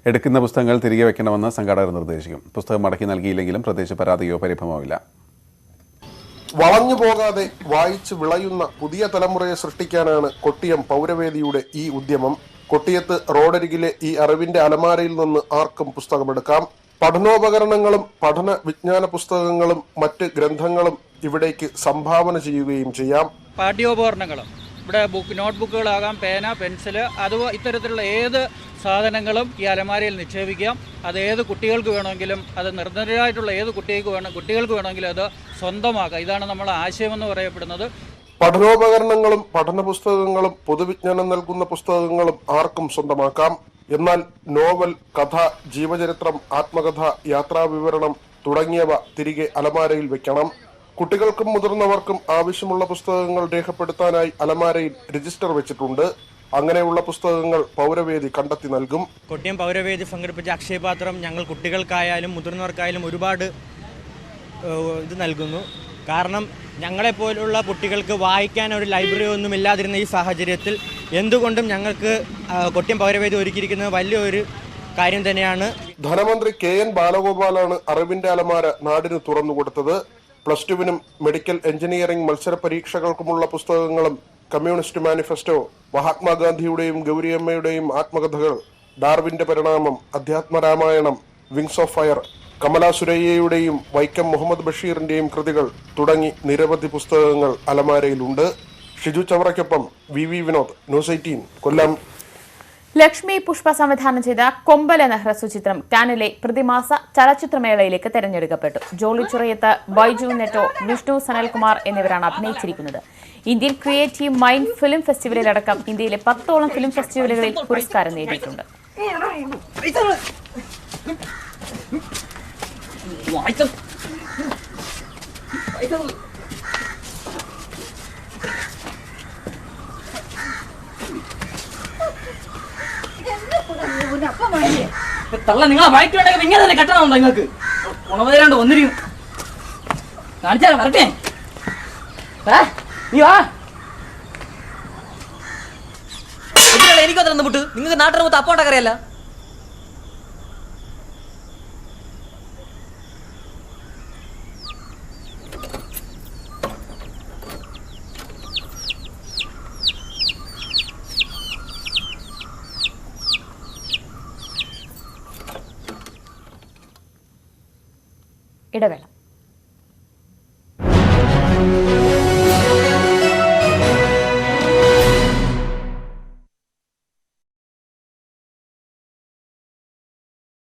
[SPEAKER 4] എടുക്കുന്ന പുസ്തകങ്ങൾ തിരികെ വെക്കണമെന്ന് സംഘാടകർ നിർദ്ദേശിക്കും. പുസ്തകം മടക്കി നൽകിയില്ലെങ്കിലും പ്രത്യേകിച്ച് പരാതിയോ പരിഭ്രമവുമില്ല.
[SPEAKER 9] വളഞ്ഞു പോകാതെ വായിച്ച് വിളയുന്ന പുതിയ തലമുറയെ സൃഷ്ടിക്കാനാണ് കൊട്ടിയം പൗരവേദിയുടെ ഈ ഉദ്യമം. കൊട്ടിയത്ത് റോഡരികിലെ ഈ അറിവിന്റെ അലമാരയിൽ നിന്ന് ആർക്കും പുസ്തകമെടുക്കാം. പഠനോപകരണങ്ങളും പഠന വിജ്ഞാന പുസ്തകങ്ങളും മറ്റ് ഗ്രന്ഥങ്ങളും ഇവിടേക്ക് സംഭാവന ചെയ്യുകയും ചെയ്യാം.
[SPEAKER 10] പാഠ്യോപകരണങ്ങളും ഇവിടെ നോട്ട്ബുക്കുകളാകാം, പേന, പെൻസില്, ഇത്തരത്തിലുള്ള ഏത് സാധനങ്ങളും ഈ അലമാരയിൽ നിക്ഷേപിക്കാം. അത് ഏത് കുട്ടികൾക്ക് വേണമെങ്കിലും, അത് നിർധനരായിട്ടുള്ള ഏത് കുട്ടികൾക്ക് വേണമെങ്കിലും അത് സ്വന്തമാക്കാം. ഇതാണ് നമ്മളെ ആശയമെന്ന് പറയപ്പെടുന്നത്.
[SPEAKER 9] പഠനോപകരണങ്ങളും പഠന പുസ്തകങ്ങളും പൊതുവിജ്ഞാനം നൽകുന്ന പുസ്തകങ്ങളും ആർക്കും സ്വന്തമാക്കാം. എന്നാൽ നോവൽ, കഥ, ജീവചരിത്രം, ആത്മകഥ, യാത്രാവിവരണം തുടങ്ങിയവ തിരികെ അലമാരയിൽ വെക്കണം. കുട്ടികൾക്കും മുതിർന്നവർക്കും ആവശ്യമുള്ള പുസ്തകങ്ങൾ രേഖപ്പെടുത്താനായി അലമാരയിൽ രജിസ്റ്റർ വെച്ചിട്ടുണ്ട്. അങ്ങനെയുള്ള പുസ്തകങ്ങൾ പൗരവേദി കണ്ടെത്തി നൽകും.
[SPEAKER 11] കൊട്ടിയം പൗരവേദി സംഘടിപ്പിച്ച അക്ഷയപാത്രം ഞങ്ങൾ കുട്ടികൾക്കായാലും മുതിർന്നവർക്കായാലും ഒരുപാട് ഇത് നൽകുന്നു. കാരണം ഞങ്ങളെപ്പോലുള്ള കുട്ടികൾക്ക് വായിക്കാൻ ഒരു ലൈബ്രറി ഒന്നും ഇല്ലാതിരുന്ന ഈ സാഹചര്യത്തിൽ എന്തുകൊണ്ടും ഞങ്ങൾക്ക് കൊട്ടിയം പൗരവേദി ഒരുക്കിയിരിക്കുന്നത് വലിയൊരു കാര്യം തന്നെയാണ്.
[SPEAKER 9] ധനമന്ത്രി KN ബാലഗോപാലാണ് അറിവിന്റെ അലമാര നാടിന് തുറന്നുകൊടുത്തത്. പ്ലസ് ടുവിനും മെഡിക്കൽ എഞ്ചിനീയറിംഗ് മത്സര പരീക്ഷകൾക്കുമുള്ള പുസ്തകങ്ങളും കമ്മ്യൂണിസ്റ്റ് മാനിഫെസ്റ്റോ, മഹാത്മാഗാന്ധിയുടെയും ഗൗരിയമ്മയുടെയും ആത്മകഥകൾ, ഡാർവിന്റെ പരിണാമം, Adhyatma Ramayanam, wings of fire, Kamala സുരയ്യയുടെയും വൈക്കം മുഹമ്മദ് ബഷീറിന്റെയും കൃതികൾ തുടങ്ങി നിരവധി പുസ്തകങ്ങൾ അലമാരയിലുണ്ട്. ഷിജു ചവറയ്ക്കൊപ്പം VV വിനോദ്, ന്യൂസ് 18, കൊല്ലം.
[SPEAKER 1] ലക്ഷ്മി പുഷ്പ സംവിധാനം ചെയ്ത കൊമ്പല എന്ന ഹ്രസ്വചിത്രം കാനിലെ പ്രതിമാസ ചലച്ചിത്രമേളയിലേക്ക് തെരഞ്ഞെടുക്കപ്പെട്ടു. ജോളി ചുറയത്ത്, ബൈജു നെറ്റോ, വിഷ്ണു സനൽകുമാർ എന്നിവരാണ് അഭിനയിച്ചിരിക്കുന്നത്. ഇന്ത്യൻ ക്രിയേറ്റീവ് മൈൻഡ് ഫിലിം ഫെസ്റ്റിവലിലടക്കം ഇന്ത്യയിലെ 10ഓളം ഫിലിം ഫെസ്റ്റിവലുകളിൽ പുരസ്കാരം നേടിയിട്ടുണ്ട്.
[SPEAKER 12] തള്ള നിങ്ങളെ വയറ്റുണ്ടെങ്കിൽ ഇങ്ങനെ തന്നെ കെട്ടണമെന്നുണ്ടോ? നിങ്ങൾക്ക് ഉണവരാണ്ട് വന്നിരിക്കും കാണിച്ചാൽ വരട്ടെ. നീ വാ, എനിക്കോ തന്നു വിട്ട് നിങ്ങൾക്ക് നാട്ടിൽ മൊത്തം അപ്പോണ്ടൊക്കെ
[SPEAKER 1] ഇടവേള.